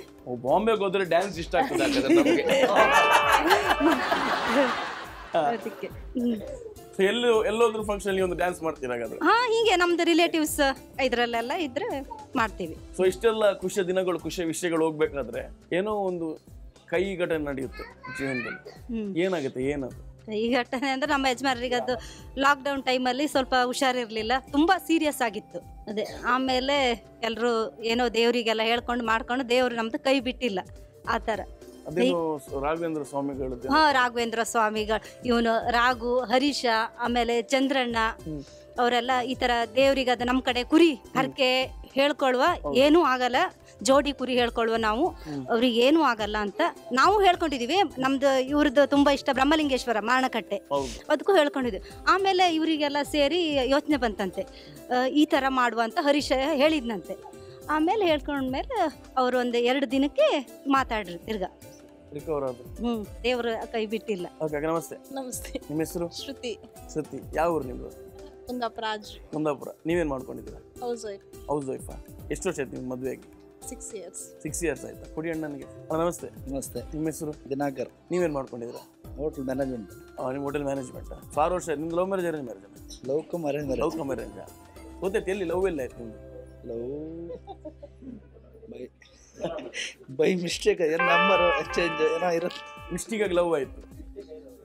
ಬಾಂಬೆಗೆ ಹೋದ್ರೆ ಡ್ಯಾನ್ಸ್ ಇಷ್ಟ ಆಗ್ತದೆ ಅದಕ್ಕೆ. ಎಲ್ಲೋದ್ರು ಫಂಕ್ಷನ್ ಒಂದು ಡ್ಯಾನ್ಸ್ ಮಾಡ್ತೀರಾ? ಹೀಗೆ ನಮ್ದು ರಿಲೇಟಿವ್ಸ್ ಇದ್ರಲ್ಲೆಲ್ಲ ಇದ್ರೆ ಮಾಡ್ತೀವಿ. ಸೊ ಇಷ್ಟೆಲ್ಲ ಖುಷಿಯ ದಿನಗಳು, ಖುಷಿಯ ವಿಷಯಗಳು ಹೋಗ್ಬೇಕಾದ್ರೆ ಏನೋ ಒಂದು ಕೈ ಘಟನೆ ನಡೆಯುತ್ತೆ ಜೀವನದಲ್ಲಿ. ಏನಾಗುತ್ತೆ? ಏನದು ಈ ಘಟನೆ ಅಂದ್ರೆ ನಮ್ಮ ಯಜಮಾನರಿಗೆ ಅದು ಲಾಕ್ಡೌನ್ ಟೈಮಲ್ಲಿ ಸ್ವಲ್ಪ ಹುಷಾರಿರ್ಲಿಲ್ಲ, ತುಂಬಾ ಸೀರಿಯಸ್ ಆಗಿತ್ತು. ಅದೇ ಆಮೇಲೆ ಎಲ್ಲರೂ ಏನೋ ದೇವರಿಗೆಲ್ಲ ಹೇಳ್ಕೊಂಡು ಮಾಡ್ಕೊಂಡು ದೇವ್ರು ನಮ್ದು ಕೈ ಬಿಟ್ಟಿಲ್ಲ ಆ ಥರ. ರಾಘವೇಂದ್ರ ಸ್ವಾಮಿಗಳು, ರಾಘವೇಂದ್ರ ಸ್ವಾಮಿಗಳು, ಇವನು ರಾಘು, ಹರೀಶ, ಆಮೇಲೆ ಚಂದ್ರಣ್ಣ ಅವರೆಲ್ಲ ಈ ತರ ದೇವ್ರಿಗೆ ಅದು ನಮ್ಮ ಕಡೆ ಕುರಿ ಹರಕೆ ಹೇಳ್ಕೊಳುವ, ಏನೂ ಆಗಲ್ಲ, ಜೋಡಿ ಕುರಿ ಹೇಳ್ಕೊಳುವ ನಾವು, ಅವ್ರಿಗೆ ಏನೂ ಆಗಲ್ಲ ಅಂತ ನಾವು ಹೇಳ್ಕೊಂಡಿದೀವಿ. ನಮ್ದು ಇವ್ರದ್ದು ತುಂಬಾ ಇಷ್ಟ ಬ್ರಹ್ಮಲಿಂಗೇಶ್ವರ ಮಾರಣಕಟ್ಟೆ, ಅದಕ್ಕೂ ಹೇಳ್ಕೊಂಡಿದ್ವಿ. ಆಮೇಲೆ ಇವರಿಗೆಲ್ಲ ಸೇರಿ ಯೋಚನೆ ಬಂತಂತೆ ಈ ತರ ಮಾಡುವ ಅಂತ ಹರೀಶ ಹೇಳಿದ್ನಂತೆ. ಆಮೇಲೆ ಹೇಳ್ಕೊಂಡ್ಮೇಲೆ ಅವರು ಒಂದು 2 ದಿನಕ್ಕೆ ಮಾತಾಡ್ರಿ ತಿರ್ಗಾ. ದೇವ್ರ ಕೈ ಬಿಟ್ಟಿಲ್ಲ. ನಮಸ್ತೆ. ನಮಸ್ತೆ. ನಿಮ್ಮ ಹೆಸರು? ಶ್ರುತಿ. ಯಾವ ಊರು ನಿಮ್ದು? ಕುಂದಾಪುರ. ನೀವೇನ್ ಮಾಡ್ಕೊಂಡಿದ್ದೀರಾ? House wife. ಎಷ್ಟು ವರ್ಷ ಆಯ್ತು ನಿಮ್ ಮದುವೆಗೆ? 6 ಇಯರ್ಸ್ ಆಯ್ತಾ? ಕೊಡಿ ಅಣ್ಣನಿಗೆ. ನಮಸ್ತೆ. ನಿಮ್ಮ ಹೆಸರು? ದಿನಾಕರ್. ನೀವೇನ್ ಮಾಡ್ಕೊಂಡಿದ್ದೀರಾ? Hotel management. ನಿಮ್ಮ ಹೋಟೆಲ್ ಮ್ಯಾನೇಜ್ಮೆಂಟ್. 6 ವರ್ಷ. ನಿಮ್ದು love marriage, arrange marriage? Love marriage. ಗೊತ್ತೈತಿ? ಎಲ್ಲಿ ಲವ್ ಎಲ್ಲ ಆಯ್ತು ನಿಮ್ದು? ಬೈ ಮಿಸ್ಟೇಕ್ ನಂಬರ್ ಎಕ್ಸ್ಚೇಂಜ್ ಏನೋ ಇರುತ್ತೆ. ಮಿಸ್ಟೇಕ್ ಆಗಿ ಲವ್ ಆಯ್ತು,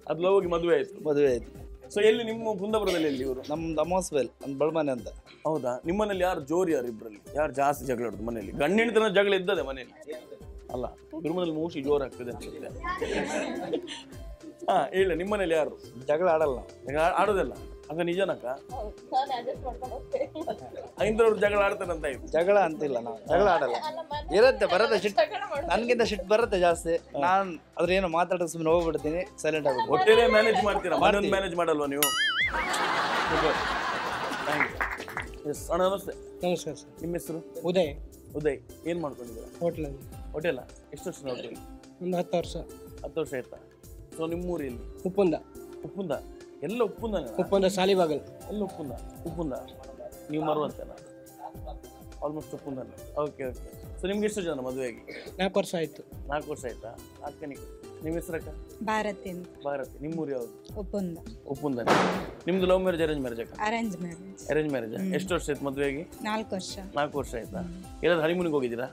ಅದು ಲವ್ ಆಗಿ ಮದುವೆ ಆಯ್ತು. ಸೊ ಎಲ್ಲಿ ನಿಮ್ಮ ಕುಂದಾಪುರದಲ್ಲಿ? ಎಲ್ಲಿ ಇವರು? ನಮ್ದು ಅಮೋಸ್ವೆಲ್ ಅಂತ ಬಳ್ಮನೆ ಅಂತ. ಹೌದಾ? ನಿಮ್ಮನೇಲಿ ಯಾರು ಜೋರು, ಯಾರು ಇಬ್ಬರಲ್ಲಿ ಯಾರು ಜಾಸ್ತಿ ಜಗಳ ಆಡೋದು ಮನೇಲಿ? ಗಂಡ ಹೆಂಡತಿನ ಜಗಳ ಇದ್ದದೆ ಮನೇಲಿ ಅಲ್ಲ? ಇವ್ರ ಮನೇಲಿ ಮೂಸಿ ಜೋರು ಆಗ್ತದೆ ಅನ್ಸುತ್ತೆ. ಹೇಳ, ನಿಮ್ಮನೇಲಿ ಯಾರು ಜಗಳ ಆಡಲ್ಲ? ಆಡೋದಲ್ಲ ಹಂಗ? ನಿಜನಕ್ಕ? ಐಂದ್ರವ್ರು ಜಗಳ ಆಡ್ತಾರಂತ ಆಯ್ತು. ಜಗಳ ಅಂತಿಲ್ಲ, ನಾವು ಜಗಳ ಆಡಲ್ಲ. ಇರುತ್ತೆ, ಬರುತ್ತೆ ಸಿಟ್ಟು, ನನ್ಗಿಂತ ಸಿಟ್ಟು ಬರುತ್ತೆ ಜಾಸ್ತಿ. ನಾನ್ ಅದ್ರ ಏನೋ ಮಾತಾಡೋ ಸುಮ್ಮನೆ ಹೋಗ್ಬಿಡ್ತೀನಿ, ಸೈಲೆಂಟ್ ಆಗ್ಬಿಡ್ತೀನಿ. ಹೋಟೆಲೇ ಮ್ಯಾನೇಜ್ ಮಾಡ್ತೀರಾ, ಮನೆಯೊಂದು ಮ್ಯಾನೇಜ್ ಮಾಡಲ್ವಾ ನೀವು? ಅಣ್ಣ ನಮಸ್ತೆ. ನಮಸ್ಕಾರ ಸರ್. ನಿಮ್ಮ ಹೆಸರು? ಉದಯ್. ಏನ್ ಮಾಡ್ಕೊಂಡಿದ್ದೀರಾ? ಹೋಟೆಲ್. ಎಷ್ಟು ವರ್ಷ ಹೋಟೆಲ್? ಒಂದು 10 ವರ್ಷ. 10 ವರ್ಷ ಆಯ್ತಾ? ಸೊ ನಿಮ್ಮೂರಲ್ಲಿ? ಉಪ್ಪುಂದ. ಎಲ್ಲ ಉಪ್ಪುಂದ ಶಾಲಿಬಾಗಲ್. ಎಲ್ಲ ಉಪ್ಪುಂದ. ನೀವು ಮರುವಂತೇನಾ? ಆಲ್ಮೋಸ್ಟ್ ಉಪ್ಪುಂದನೇ. ಓಕೆ. ಸೊ ನಿಮ್ಗೆ ಎಷ್ಟು ಜನ ಮದುವೆಗೆ? 4 ವರ್ಷ ಆಯ್ತು. 4 ವರ್ಷ ಆಯ್ತಾ? ಅಕ್ಕನಿಗೆ ನಿಮ್ಮ ಹೆಸರಕ್ಕ? ಭಾರತಿ ಅಂತ. ಭಾರತಿ. ನಿಮ್ಮೂರು ಯಾವುದು? ಒಪ್ಪಂದ. ಒಪ್ಪುಂದನೆ. ನಿಮ್ದು ಲವ್ ಮ್ಯಾರೇಜ್ ಅರೇಂಜ್ ಮ್ಯಾರೇಜ್ ಅಕ್ಕ? Arrange marriage. Arrange marriage. ಎಷ್ಟು ವರ್ಷ ಆಯ್ತು ಮದುವೆಗೆ? 4 ವರ್ಷ. 4 ವರ್ಷ ಆಯ್ತಾ? ಎಲ್ಲಾದ್ರೂ ಹನಿಮೂನಿಗೆ ಹೋಗಿದ್ದೀರಾ?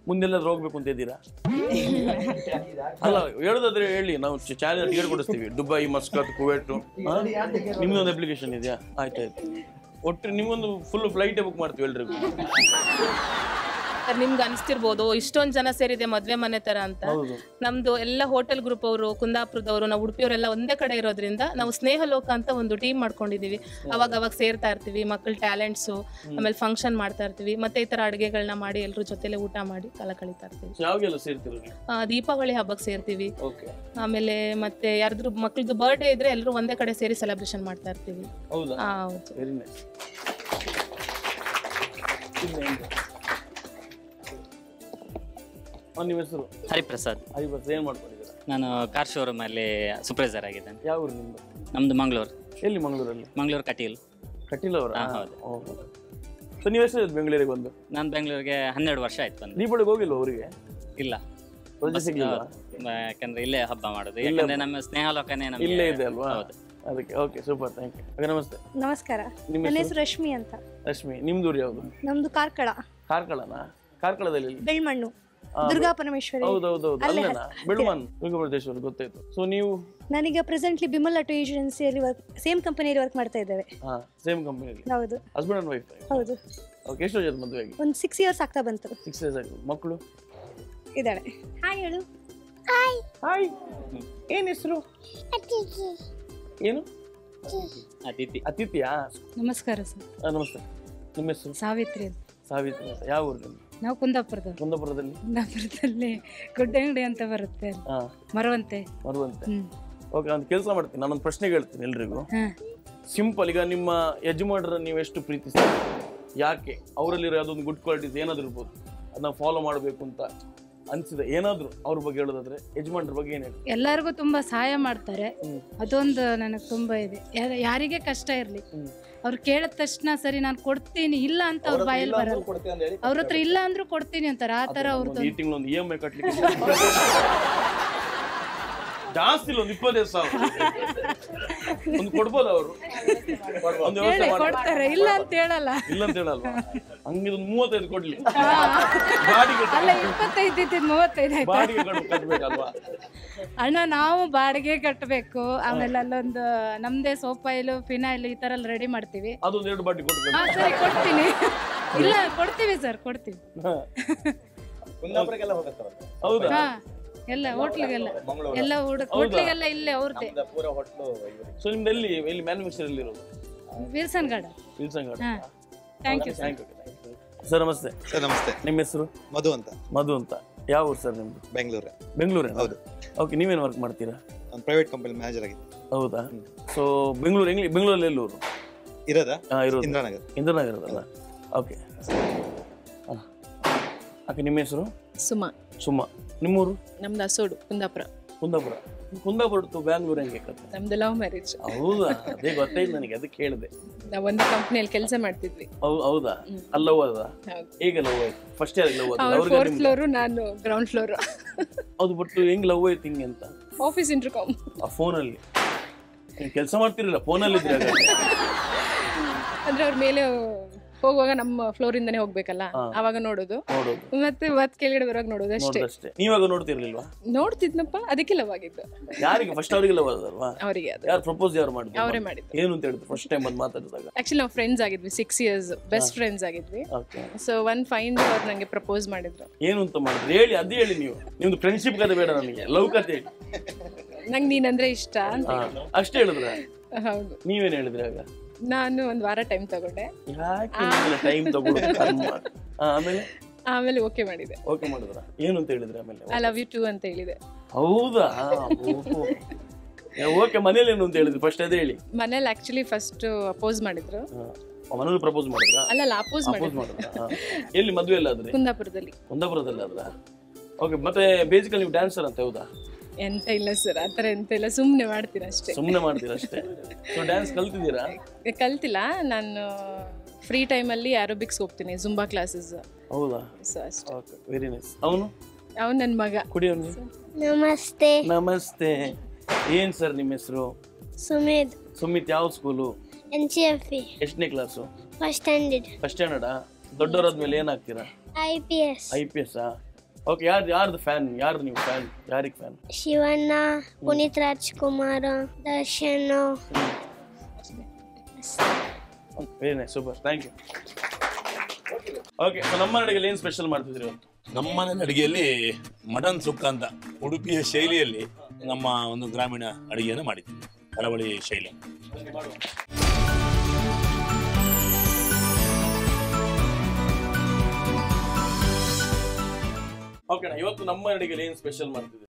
ಮುಂದೆಲ್ಲಾದ್ರೂ ಹೋಗ್ಬೇಕು ಅಂತ ಇದ್ದೀರಾ? ಅಲ್ಲ ಹೇಳೋದಾದ್ರೆ ಹೇಳಿ, ನಾವು ಚಾಲೆಂಜ್ ಟಿಕೆಟ್ ಕೊಡಿಸ್ತೀವಿ. Dubai, Muscat, Kuwait. ನಿಮ್ದೊಂದು ಅಪ್ಲಿಕೇಶನ್ ಇದೆಯಾ? ಆಯ್ತಾಯ್ತು. ಒಟ್ಟು ನಿಮ್ಗೊಂದು ಫುಲ್ ಫ್ಲೈಟೇ ಬುಕ್ ಮಾಡ್ತೀವಿ ಎಲ್ರಿಗೂ. ನಿಮ್ಗೆ ಅನಿಸ್ತಿರ್ಬೋದು ಇಷ್ಟೊಂದು ಜನ ಸೇರಿದೆ ಮದ್ವೆ ಮನೆ ತರ ಅಂತ. ನಮ್ದು ಎಲ್ಲ ಹೋಟೆಲ್ ಗ್ರೂಪ್ ಅವರು, ಕುಂದಾಪುರದವರು, ನಾವು ಉಡುಪಿಯವರೆಲ್ಲ ಒಂದೇ ಕಡೆ ಇರೋದ್ರಿಂದ ನಾವು ಸ್ನೇಹ ಲೋಕ ಅಂತ ಒಂದು ಟೀಮ್ ಮಾಡ್ಕೊಂಡಿದೀವಿ. ಅವಾಗ ಸೇರ್ತಾ ಇರ್ತೀವಿ. ಮಕ್ಕಳ ಟ್ಯಾಲೆಂಟ್ಸು, ಆಮೇಲೆ ಫಂಕ್ಷನ್ ಮಾಡ್ತಾ ಇರ್ತೀವಿ. ಮತ್ತೆ ಈ ತರ ಅಡುಗೆಗಳನ್ನ ಮಾಡಿ ಎಲ್ಲರೂ ಜೊತೆಲೆ ಊಟ ಮಾಡಿ ಕಾಲ ಕಳೀತಾ ಇರ್ತೀವಿ. ದೀಪಾವಳಿ ಹಬ್ಬಕ್ಕೆ ಸೇರ್ತೀವಿ. ಆಮೇಲೆ ಮತ್ತೆ ಯಾರ್ದು ಮಕ್ಳದ್ದು ಬರ್ಡೇ ಇದ್ರೆ ಎಲ್ಲರೂ ಒಂದೇ ಕಡೆ ಸೇರಿ ಸೆಲೆಬ್ರೇಷನ್ ಮಾಡ್ತಾ ಇರ್ತೀವಿ. ಹೌದು. ನಿಮ್ಮ ಹೆಸರು? ಹರಿಪ್ರಸಾದ್. ಹರಿಪ್ರಸಾದ್. ಏನ್ ಮಾಡ್ಕೊಂಡಿದ್ದೀರಾ? ನಾನು ಕಾರ್ ಶೋರೂಮ್ ಅಲ್ಲಿ ಸೂಪರ್ವೈಸರ್ ಆಗಿದ್ದೇನೆ. ಯಾವ ಊರು ನಿಮ್ದು? ನಮ್ದು ಮಂಗಳೂರು. ಎಲ್ಲಿ ಮಂಗಳೂರಲ್ಲಿ? ಮಂಗಳೂರು ಕಟೀಲ್. ಕಟೀಲ್ ಅವರ? ಹೌದು. ಸೊ ನೀವು ಎಷ್ಟು ಬೆಂಗಳೂರಿಗೆ ಬಂದು? ನಾನು ಬೆಂಗಳೂರಿಗೆ 12 ವರ್ಷ ಆಯ್ತು ಬಂದು. ದೀಪಾವಳಿಗೆ ಹೋಗಿಲ್ವ ಊರಿಗೆ? ಇಲ್ಲ, ಯಾಕಂದ್ರೆ ಇಲ್ಲೇ ಹಬ್ಬ ಮಾಡೋದು. ಯಾಕಂದ್ರೆ ನಮ್ಮ ಸ್ನೇಹ ಲೋಕನೇ ಇಲ್ಲೇ ಇದೆ ಅಲ್ವಾ? ಅದಕ್ಕೆ. Okay, super, thank you. ನಮಸ್ತೆ. ನಮಸ್ಕಾರ. ನನ್ನ ಹೆಸರು ರಶ್ಮಿ ಅಂತ. ರಶ್ಮಿ. ನಿಮ್ದು ಯಾವುದು? ನಮ್ದು ಕಾರ್ಕಳ. ಕಾರ್ಕಳನಾ? ಕಾರ್ಕಳದಲ್ಲಿ ಬೆಳ್ಮಣ್ಣು, ದುರ್ಗಾ ಪರಮೇಶ್ವರಿ. ಹೌದೌದು, ಅಲ್ಲೇನಾ? ಬೆಳ್ಮಣ್ಣು, ದುರ್ಗಾಪರಮೇಶ್ವರಿ ಗೊತ್ತಾಯ್ತು. ಸೊ ನೀವು? ನಾನೀಗ ಪ್ರೆಸೆಂಟ್ಲಿ ಬಿಮಲ್ ಆಟೋ ಏಜೆನ್ಸಿಯಲ್ಲಿ ಸೇಮ್ ಕಂಪನಿಯಲ್ಲಿ ವರ್ಕ್ ಮಾಡ್ತಾ ಇದ್ದೇವೆ. ಸೇಮ್ ಕಂಪನಿಯಲ್ಲಿ? ಹೌದು. Husband and wife? ಹೌದು. ಓಕೆ. ಎಷ್ಟು ವರ್ಷ ಮದುವೆಗೆ? ಒಂದು 6 ಇಯರ್ಸ್ ಆಗ್ತಾ ಬಂತು. 6 ಇಯರ್ಸ್ ಆಯ್ತು. ಮಕ್ಕಳು ಇದ್ದಾಳೆ. ಹಾಯ್ ಹೇಳು. ಹಾಯ್. ಹಾಯ್. ಏನು ಹೆಸರು? ಏನು? ಅತಿಥಿ. ಅತಿಥಿಯಾ? ನಮಸ್ಕಾರ ಸರ್. ನಮಸ್ತೆ. ನಿಮ್ಮ ಹೆಸರು? ಸಾವಿತ್ರಿ. ಸಾವಿತ್ರಿ. ಯಾವ ಊರು ನಿಮ್ದು? ನಾವು ಕುಂದಾಪುರದವ್ರು. ಕುಂದಾಪುರದಲ್ಲಿ? ಕುಂದಾಪುರದಲ್ಲಿ ಗುಡ್ಡಂಗಡಿ ಅಂತ ಬರುತ್ತೆ. ಮರವಂತೆ. ಮರವಂತೆ. ಓಕೆ, ಒಂದು ಕೆಲಸ ಮಾಡ್ತೀನಿ, ನಾನೊಂದು ಪ್ರಶ್ನೆ ಕೇಳ್ತೀನಿ ಎಲ್ರಿಗೂ. ಸಿಂಪಲ್. ಈಗ ನಿಮ್ಮ ಯಜಮಾನರ ನೀವು ಎಷ್ಟು ಪ್ರೀತಿಸ್ತೀರಿ? ಯಾಕೆ? ಅವರಲ್ಲಿರೋ ಯಾವುದೊಂದು ಗುಡ್ ಕ್ವಾಲಿಟೀಸ್ ಏನಾದ್ರು ಇರ್ಬೋದು, ಅದನ್ನ ಫಾಲೋ ಮಾಡಬೇಕು ಅಂತ ಅನ್ಸಿದೆ ಏನಾದ್ರು ಅವ್ರ ಬಗ್ಗೆ ಹೇಳೋದಾದ್ರೆ ಯಜಮಾನ್ರ ಬಗ್ಗೆ ಏನ್ ಹೇಳಿ? ಎಲ್ಲರಿಗೂ ತುಂಬಾ ಸಹಾಯ ಮಾಡ್ತಾರೆ. ಅದೊಂದು ನನಗೆ ತುಂಬಾ ಇದೆ. ಯಾರಿಗೆ ಕಷ್ಟ ಇರ್ಲಿ, ಅವ್ರು ಕೇಳಿದ ತಕ್ಷಣ ಸರಿ ನಾನು ಕೊಡ್ತೀನಿ, ಇಲ್ಲ ಅಂತ ಅವ್ರ ಬಾಯಲ್ಲಿ ಬರಲ್ಲ. ಅವ್ರ ಹತ್ರ ಇಲ್ಲ ಅಂದ್ರೂ ಕೊಡ್ತೀನಿ ಅಂತಾರೆ. ಆ ತರ ಅವ್ರದ್ದು. ಈ ತಿಂಗಳು ಒಂದು EMI ಕಟ್ಲಿಕ್ಕೆ ಜಾಸ್ತಿ ಇಲ್ಲ, ಒಂದು 25,000 ಒಂದು ಕೊಡ್ಬೋದು ಅವರು. ಒಂದು ವ್ಯವಸ್ಥೆ ಕೊಡ್ತಾರೆ, ಇಲ್ಲ ಅಂತ ಹೇಳಲ್ಲ. ಇಲ್ಲ ಅಂತ ಹೇಳಲ್ವಾ? ಹಂಗಿದೊಂದು 35 ಕೊಡ್ಲಿ. ಅಲ್ಲ 25 ಇದ್ದಿದ್ದು 35 ಬಾಡಿಗೆ ಕಟ್ಬೇಕಲ್ವಾ? ಅಣ್ಣ ನಾವು ಬಾಡಿಗೆ ಕಟ್ಟಬೇಕು. ಆಮೇಲೆ ಅಲ್ಲೊಂದು ನಮ್ದೇ ಸೋಪಾಯಿಲು, ಫಿನಾಯಿಲ್ ಈ ತರ ರೆಡಿ ಮಾಡ್ತೀವಿ. ಅದೊಂದು 2 ಬಾಟಿ ಕೊಡ್ಬೇಕು. ಸರಿ ಕೊಡ್ತೀನಿ. ಇಲ್ಲ ಕೊಡ್ತೀವಿ ಸರ್, ಕೊಡ್ತೀವಿ. ಹೌದಾ? ಎಲ್ಲ ಹೋಟ್ಲಿಗೆಲ್ಲ ಎಲ್ಲ ಹೋಟ್ಲಿಗೆಲ್ಲ ಇಲ್ಲೇ ಅವ್ರದ್ದೇ. ಸೊ ನಿಮ್ದು ಎಲ್ಲಿ ಮ್ಯಾನುಫ್ಯಾಕ್ಚರ್ ಎಲ್ಲಿ ಇರೋದು? Wilson Garden. Wilson Garden. Thank you sir. ನಮಸ್ತೆ. ಸರ್ ನಮಸ್ತೆ. ನಿಮ್ಮ ಹೆಸರು? ಮಧು ಅಂತ. ಮಧು ಅಂತ. ಯಾವ ಊರು ಸರ್ ನಿಮ್ದು? ಬೆಂಗಳೂರು. ಬೆಂಗಳೂರು? ಹೌದು. ಓಕೆ, ನೀವೇನು ವರ್ಕ್ ಮಾಡ್ತೀರಾ? ನಾನು ಪ್ರೈವೇಟ್ ಕಂಪನಿ ಮ್ಯಾನೇಜರ್ ಆಗಿದ್ದೆ. ಹೌದಾ? ಸೊ ಬೆಂಗಳೂರಲ್ಲಿ ಎಲ್ಲೂರು ಇರೋದಾ? ಇರೋದು ಇಂದ್ರಾನಗರ. ಇಂದ್ರಾನಗರದಲ್ಲ? ಓಕೆ. ಓಕೆ, ನಿಮ್ಮ ಹೆಸರು? ಸುಮಾ. ಸುಮಾ. ನಿಮ್ಮೂರು? ನಮ್ದು ಅಸೋಡು, ಕುಂದಾಪುರ. ಕುಂದಾಪುರ. ಕುಂದಾಪುರ ಟು ಬ್ಯಾಂಗ್ಳೂರ್ ಹೆಂಗೆ? ನಮ್ದು ಲವ್ ಮ್ಯಾರೇಜ್. ಹೌದಾ? ಅದೇ ಗೊತ್ತಾಯ್ತು ನನಗೆ, ಅದಕ್ಕೆ ಕೇಳಿದೆ. ನಾವು ಒಂದೇ ಕಂಪ್ನಿಯಲ್ಲಿ ಕೆಲಸ ಮಾಡ್ತಿದ್ವಿ. ಹೌದಾ? ಅಲ್ಲಿ ಲವ್ ಅದ? ಹೇಗೆ ಲವ್ ಆಯ್ತು? ಫಸ್ಟ್ ಇಯರ್ ಲವ್ ಆಯ್ತು? ಅವ್ರು 4th ಫ್ಲೋರ್, ನಾನು ಗ್ರೌಂಡ್ ಫ್ಲೋರ್. ಅದು ಬಿಟ್ಟು ಹೆಂಗ್ ಲವ್ ಆಯ್ತು ಹಿಂಗೆ ಅಂತ? Office intercom. ಆ ಫೋನಲ್ಲಿ ಕೆಲಸ ಮಾಡ್ತಿರಲಿಲ್ಲ, ಫೋನಲ್ಲಿ ಇದ್ರೆ ಅಂದ್ರೆ ಅವ್ರ ಮೇಲೆ ಹೋಗುವಾಗ ನಮ್ಮ ಫ್ಲೋರ್ ಇಂದಾನೆ ಹೋಗ್ಬೇಕಲ್ಲ, ಅವಾಗ ನೋಡೋದು, ಮತ್ತೆ ಕೆಳಗಡೆ ಬರುವಾಗ ನೋಡೋದು ಅಷ್ಟೇ. ನೀವಾಗ ನೋಡ್ತಿರ್ಲಿಲ್ವಾ? ನೋಡ್ತಿದ್ನಪ್ಪ, ಅದಕ್ಕೆ ಲವ್ ಆಗಿದ್ದು. ಯಾರಿಗೆ? ಫಸ್ಟ್ ಅವರಿಗೆ ಲವ್ ಆದಲ್ವಾ? ಅವರಿಗೆ. ಯಾರು ಪ್ರಪೋಸ್ ಯಾರು ಮಾಡಿದ್ರು? ಅವರೇ ಮಾಡಿದ್ರು. ಏನು ಅಂತ ಹೇಳಿದ್ರು ಫಸ್ಟ್ ಟೈಮ್ ಬಂದು ಮಾತಾಡಿದಾಗ? ಆಕ್ಚುಲಿ ನಾವು ಫ್ರೆಂಡ್ಸ್ ಆಗಿದ್ವಿ, 6 years ಬೆಸ್ಟ್ ಫ್ರೆಂಡ್ಸ್ ಆಗಿದ್ವಿ. ಸೊ ಒನ್ ಫೈನ್ ಡೇ ಅವ್ರು ನಂಗೆ ಪ್ರಪೋಸ್ ಮಾಡಿದ್ರು. ಏನು ಅಂತ ಮಾಡಿದ್ರು ಹೇಳಿ, ಅದೇ ಹೇಳಿ. ನೀವು ನಿಮ್ದು ಫ್ರೆಂಡ್ಶಿಪ್ ಕತೆ ಬೇಡ ನನಗೆ, ಲವ್ ಕತೆ ಹೇಳಿ. ನಂಗೆ ನೀನಂದ್ರೆ ಇಷ್ಟ ಅಂತ ಅಷ್ಟೇ ಹೇಳಿದ್ರ? ಹೌದು. ನೀವೇನ್ ಹೇಳಿದ್ರಿ ಆಗ? ನಾನು 1 ವಾರ ಟೈಮ್ ತಗೊಂಡೆ. ಟೈಮ್ ತಗೊಂಡು ಆಮೇಲೆ ಓಕೆ ಮಾಡಿದೆ. ಓಕೆ ಮಾಡಿದ್ರ? ಏನು ಅಂತ ಹೇಳಿದ್ರೆ ಆಮೇಲೆ? ಐ ಲವ್ ಯು ಟು ಅಂತ ಹೇಳಿದೆ. ಹೌದಾ? ಓಕೆ. ಮನೇಲಿ ಏನು ಅಂತ ಹೇಳಿದ್ರಿ ಫಸ್ಟ್? ಅದೇ ಹೇಳಿ. ಮನೇಲಿ ಆಕ್ಚುಲಿ ಫಸ್ಟ್ ಅಪೋಸ್ ಮಾಡಿದ್ರು. ಮನೇಲಿ ಪ್ರಪೋಸ್ ಮಾಡಿದ್ರ? ಅಲ್ಲ, ಅಪೋಸ್ ಮಾಡಿದ್ರು. ಎಲ್ಲಿ ಮದುವೆ ಎಲ್ಲ ಆದ್ರೆ? ಕುಂದಾಪುರದಲ್ಲಿ. ಕುಂದಾಪುರದಲ್ಲಿ ಆದ್ರ? ಓಕೆ. ಮತ್ತೆ ಬೇಸಿಕಲಿ ನೀವು ಡ್ಯಾನ್ಸರ್ ಅಂತ? ಹೌದಾ? ಎಂತ ಇಲ್ಲ ಸರ್, ಆತರ ಎಂತ ಇಲ್ಲ, ಸುಮ್ನೆ ಮಾಡ್ತೀನಿ ಅಷ್ಟೇ. ಸುಮ್ನೆ ಮಾಡ್ತೀರಾ ಅಷ್ಟೇ? ಸೊ ಡ್ಯಾನ್ಸ್ ಕಲ್ತಿದ್ದೀರಾ? ಕಲ್ತಿಲ್ಲ, ನಾನು ಫ್ರೀ ಟೈಮಲ್ಲಿ ಆರೋಬಿಕ್ಸ್ ಹೋಗ್ತೀನಿ, ಜುಂಬಾ ಕ್ಲಾಸಸ್. ಹೌದಾ? Very nice. ಅವನು ಅವ್ನು ನನ್ನ ಮಗ. ಕುಡಿಯೋನು. ನಮಸ್ತೆ. ನಮಸ್ತೆ. ಏನ್ ಸರ್ ನಿಮ್ಮ ಹೆಸರು? ಸುಮಿತ್. ಸುಮಿತ್ ಯಾವ ಸ್ಕೂಲು? NCFE. ಎಷ್ಟನೇ ಕ್ಲಾಸು? First standard. ಫಸ್ಟ್ ಸ್ಟ್ಯಾಂಡರ್ಡಾ? ದೊಡ್ಡವರಾದ್ಮೇಲೆ ಏನಾಗ್ತೀರಾ? IPS. IPS. ಓಕೆ, ಯಾರ್ದು ಫ್ಯಾನ್? ಯಾರ್ದು ನೀವು ಫ್ಯಾನ್? ಯಾರಿಗೆ fan? Shivanna, Puneeth Rajkumar, Darshan. Very nice, super, thank you. Okay, ನಮ್ಮ ಅಡುಗೆಯಲ್ಲಿ ಏನು ಸ್ಪೆಷಲ್ ಮಾಡ್ತಿದ್ರಿ ಇವತ್ತು? ನಮ್ಮ ಅಡುಗೆಯಲ್ಲಿ ಮಟನ್ ಸುಕ್ಕ ಅಂತ ಉಡುಪಿಯ ಶೈಲಿಯಲ್ಲಿ ನಮ್ಮ ಒಂದು ಗ್ರಾಮೀಣ ಅಡುಗೆಯನ್ನು ಮಾಡಿದ್ದೀವಿ, ಕರಾವಳಿ ಶೈಲಿ. ಓಕೆ, ಇವತ್ತು ನಮ್ಮ ಅಡುಗೆಯಲ್ಲಿ ಏನು ಸ್ಪೆಷಲ್ ಮಾಡ್ತಿದ್ರಿ?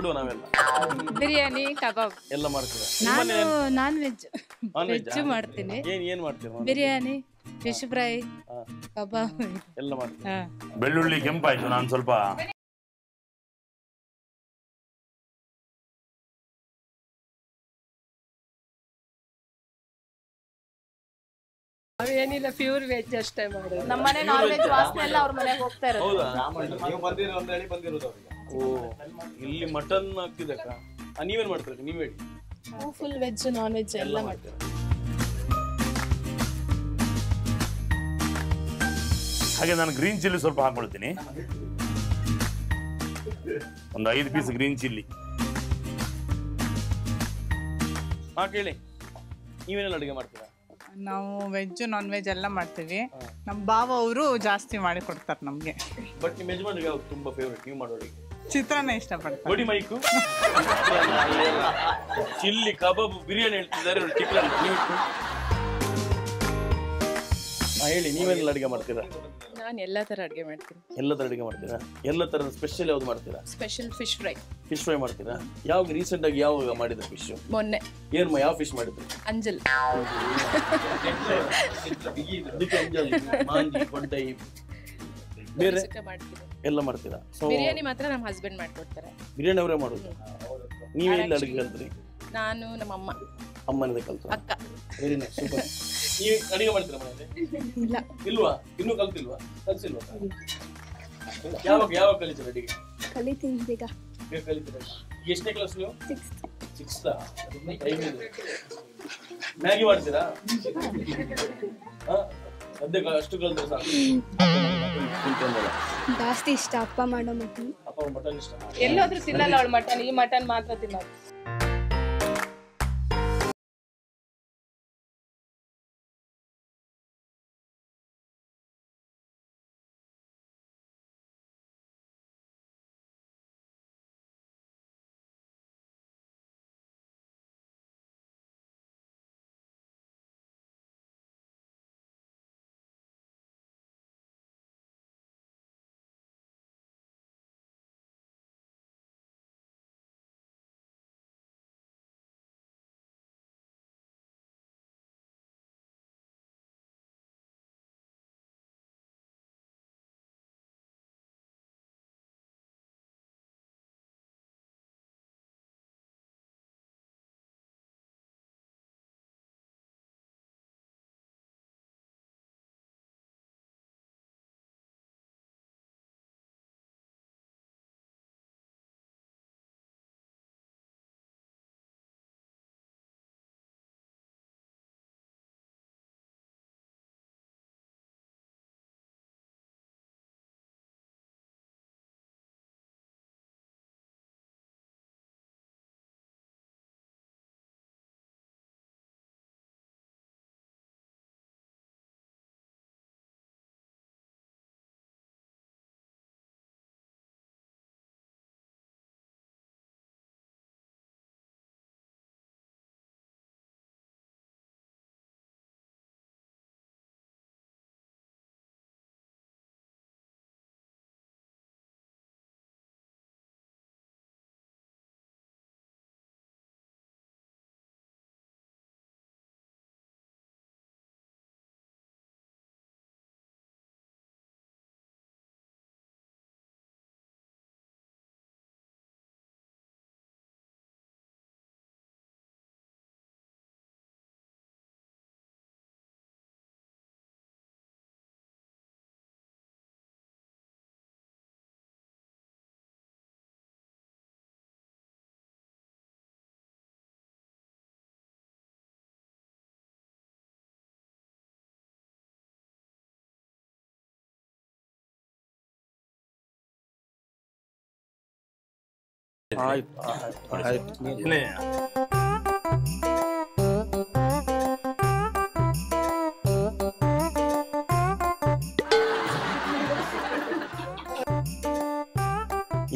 ನಾವೆಲ್ಲ ಬಿರಿಯಾನಿ ಕಬಾಬ್ ಎಲ್ಲ ಮಾಡ್ತೀರಾ? ನಾನು ನಾನ್ ವೆಜ್ Non-veg ವೆಜ್ ಮಾಡ್ತೀನಿ. ಏನ್ ಮಾಡ್ತೀರಾ? ಬಿರಿಯಾನಿ, ಫಿಶ್ ಫ್ರೈ, ಕಬಾಬ್ ಎಲ್ಲ ಮಾಡ್ತೀರಾ? ಬೆಳ್ಳುಳ್ಳಿ ಕೆಂಪಾಯ್ತು, ನಾನು ಸ್ವಲ್ಪ ಅವೇನಿಲ್ಲ, ಪ್ಯೂರ್ ವೆಜ್ ಅಷ್ಟೇ ಮಾಡೋದು. ನಮ್ಮನೆ ನಾನ್ ವೆಜ್ ವಾಸನೆ ಎಲ್ಲ ಅವ್ರ ಮನೆಗೆ ಹೋಗ್ತಾ ಇರೋದು. ಹೌದಾ? ನೀವು ಬಂದಿರೋ ಅಂತ ಹೇಳಿ ಬಂದಿರೋದು ಅವ್ರಿಗೆ. ಓ, ಇಲ್ಲಿ ಮಟನ್ ಆಗ್ತಿದಕ್ಕ. ನೀವೇನ್ ಮಾಡ್ತೀರಾ? ನೀವ್ ಹೇಳಿ. ಫುಲ್ ವೆಜ್ ನಾನ್ ವೆಜ್ ಎಲ್ಲ ಮಾಡ್ತೀರಾ? ಹಾಗೆ ನಾನು ಗ್ರೀನ್ ಚಿಲ್ಲಿ ಸ್ವಲ್ಪ ಹಾಕೊಳ್ತೀನಿ, ಒಂದು 5 ಪೀಸ್ ಗ್ರೀನ್ ಚಿಲ್ಲಿ. ಹಾ ಕೇಳಿ, ನೀವೇನೆಲ್ಲ ಅಡುಗೆ ಮಾಡ್ತೀರಾ? ನಾವು ವೆಜ್ ನಾನ್ ವೆಜ್ ಎಲ್ಲ ಮಾಡ್ತೀವಿ. ನಮ್ಮ ಬಾವ ಅವರು ಜಾಸ್ತಿ ಮಾಡಿ ಕೊಡ್ತಾರೆ ನಮ್ಗೆ. ಬಟ್ ನಿಮ್ಮ ಯಜಮಾನ್ರಿಗೆ ಯಾವ್ದು ತುಂಬಾ ಫೇವ್ರೇಟ್ ನೀವು ಮಾಡೋರಿಗೆ? ಚಿತ್ರಾನ್ನ ಇಷ್ಟಪಡ್ತಾರೆ. ಬಡಿ ಮೈಕು ಚಿಲ್ಲಿ ಕಬಾಬ್ ಬಿರಿಯಾನಿ ಹೇಳ್ತಿದ್ದಾರೆ. ಚಿಕನ್ ಹೇಳಿ, ನೀವೆಲ್ಲ ಅಡುಗೆ ಮಾಡ್ತೀರಾ? ನಾನು ಎಲ್ಲಾ ತರ ಅಡುಗೆ ಮಾಡ್ತೀನಿ. ಎಲ್ಲ ತರ ಅಡುಗೆ ಮಾಡ್ತೀರಾ? ಎಲ್ಲ ತರದ ಸ್ಪೆಷಲ್ ಯಾವ್ದು ಮಾಡ್ತೀರಾ? Special fish fry. Fish fry ಮಾಡ್ತೀರಾ? ಯಾವಾಗ ರೀಸೆಂಟ್ ಆಗಿ ಯಾವಾಗ ಮಾಡಿದ ಫಿಶ್? ಮೊನ್ನೆ. ಯಾವ ಫಿಶ್ ಮಾಡಿದ್ರು? ಅಂಜಲ್. ಅಂಜಲ್, ಮಾಂಜಿ, ಕೊಡ್ಡೈ, ಬೇರೆ ಮಾಡ್ತೀನಿ. ಎಲ್ಲ ಮಾಡ್ತೀರಾ? ಬಿರಿಯಾನಿ ಮಾತ್ರ ನಮ್ಮ ಹಸ್ಬೆಂಡ್ ಮಾಡ್ಕೊಡ್ತಾರೆ. ಬಿರಿಯಾನಿ ಅವರೇ ಮಾಡೋದು? ನೀವೆಲ್ಲ ಅಡುಗೆ ಕಲ್ತ್ರಿ? ನಾನು ನಮ್ಮ ಅಮ್ಮ. ಅಮ್ಮನಿಂದ ಕಲ್ತು? ಅಕ್ಕ. Very nice, super. ನೀವು ಅಡುಗೆ ಮಾಡ್ತೀರಾ ಮನೆಯಲ್ಲಿ? ಇಲ್ಲ. ಇಲ್ವಾ? ಇನ್ನೂ ಕಲ್ತಿಲ್ವಾ? ಕಲ್ಸಿಲ್ವಾ? ಯಾವಾಗ ಕಲಿತೀರಾ ಅಡುಗೆ? ಕಲಿತೀನಿ ಈಗ. ಕಲಿತೀರಾ? ಎಷ್ಟನೇ ಕ್ಲಾಸ್ ನೀವು? 6th. ಮ್ಯಾಗಿ ಮಾಡ್ತೀರಾ? ಅದೇ ಅಷ್ಟು ಕಲ್ತ್ರೆ ಸಾಕು. ಜಾಸ್ತಿ ಇಷ್ಟ ಅಪ್ಪ ಮಾಡೋ ಮಟನ್. ಅಪ್ಪ ಮಟನ್ ಇಷ್ಟ? ಎಲ್ಲಾದ್ರೂ ತಿನ್ನಲ್ಲ ಅವಳು ಮಟನ್, ಈ ಮಟನ್ ಮಾತ್ರ ತಿನ್ನೋದು.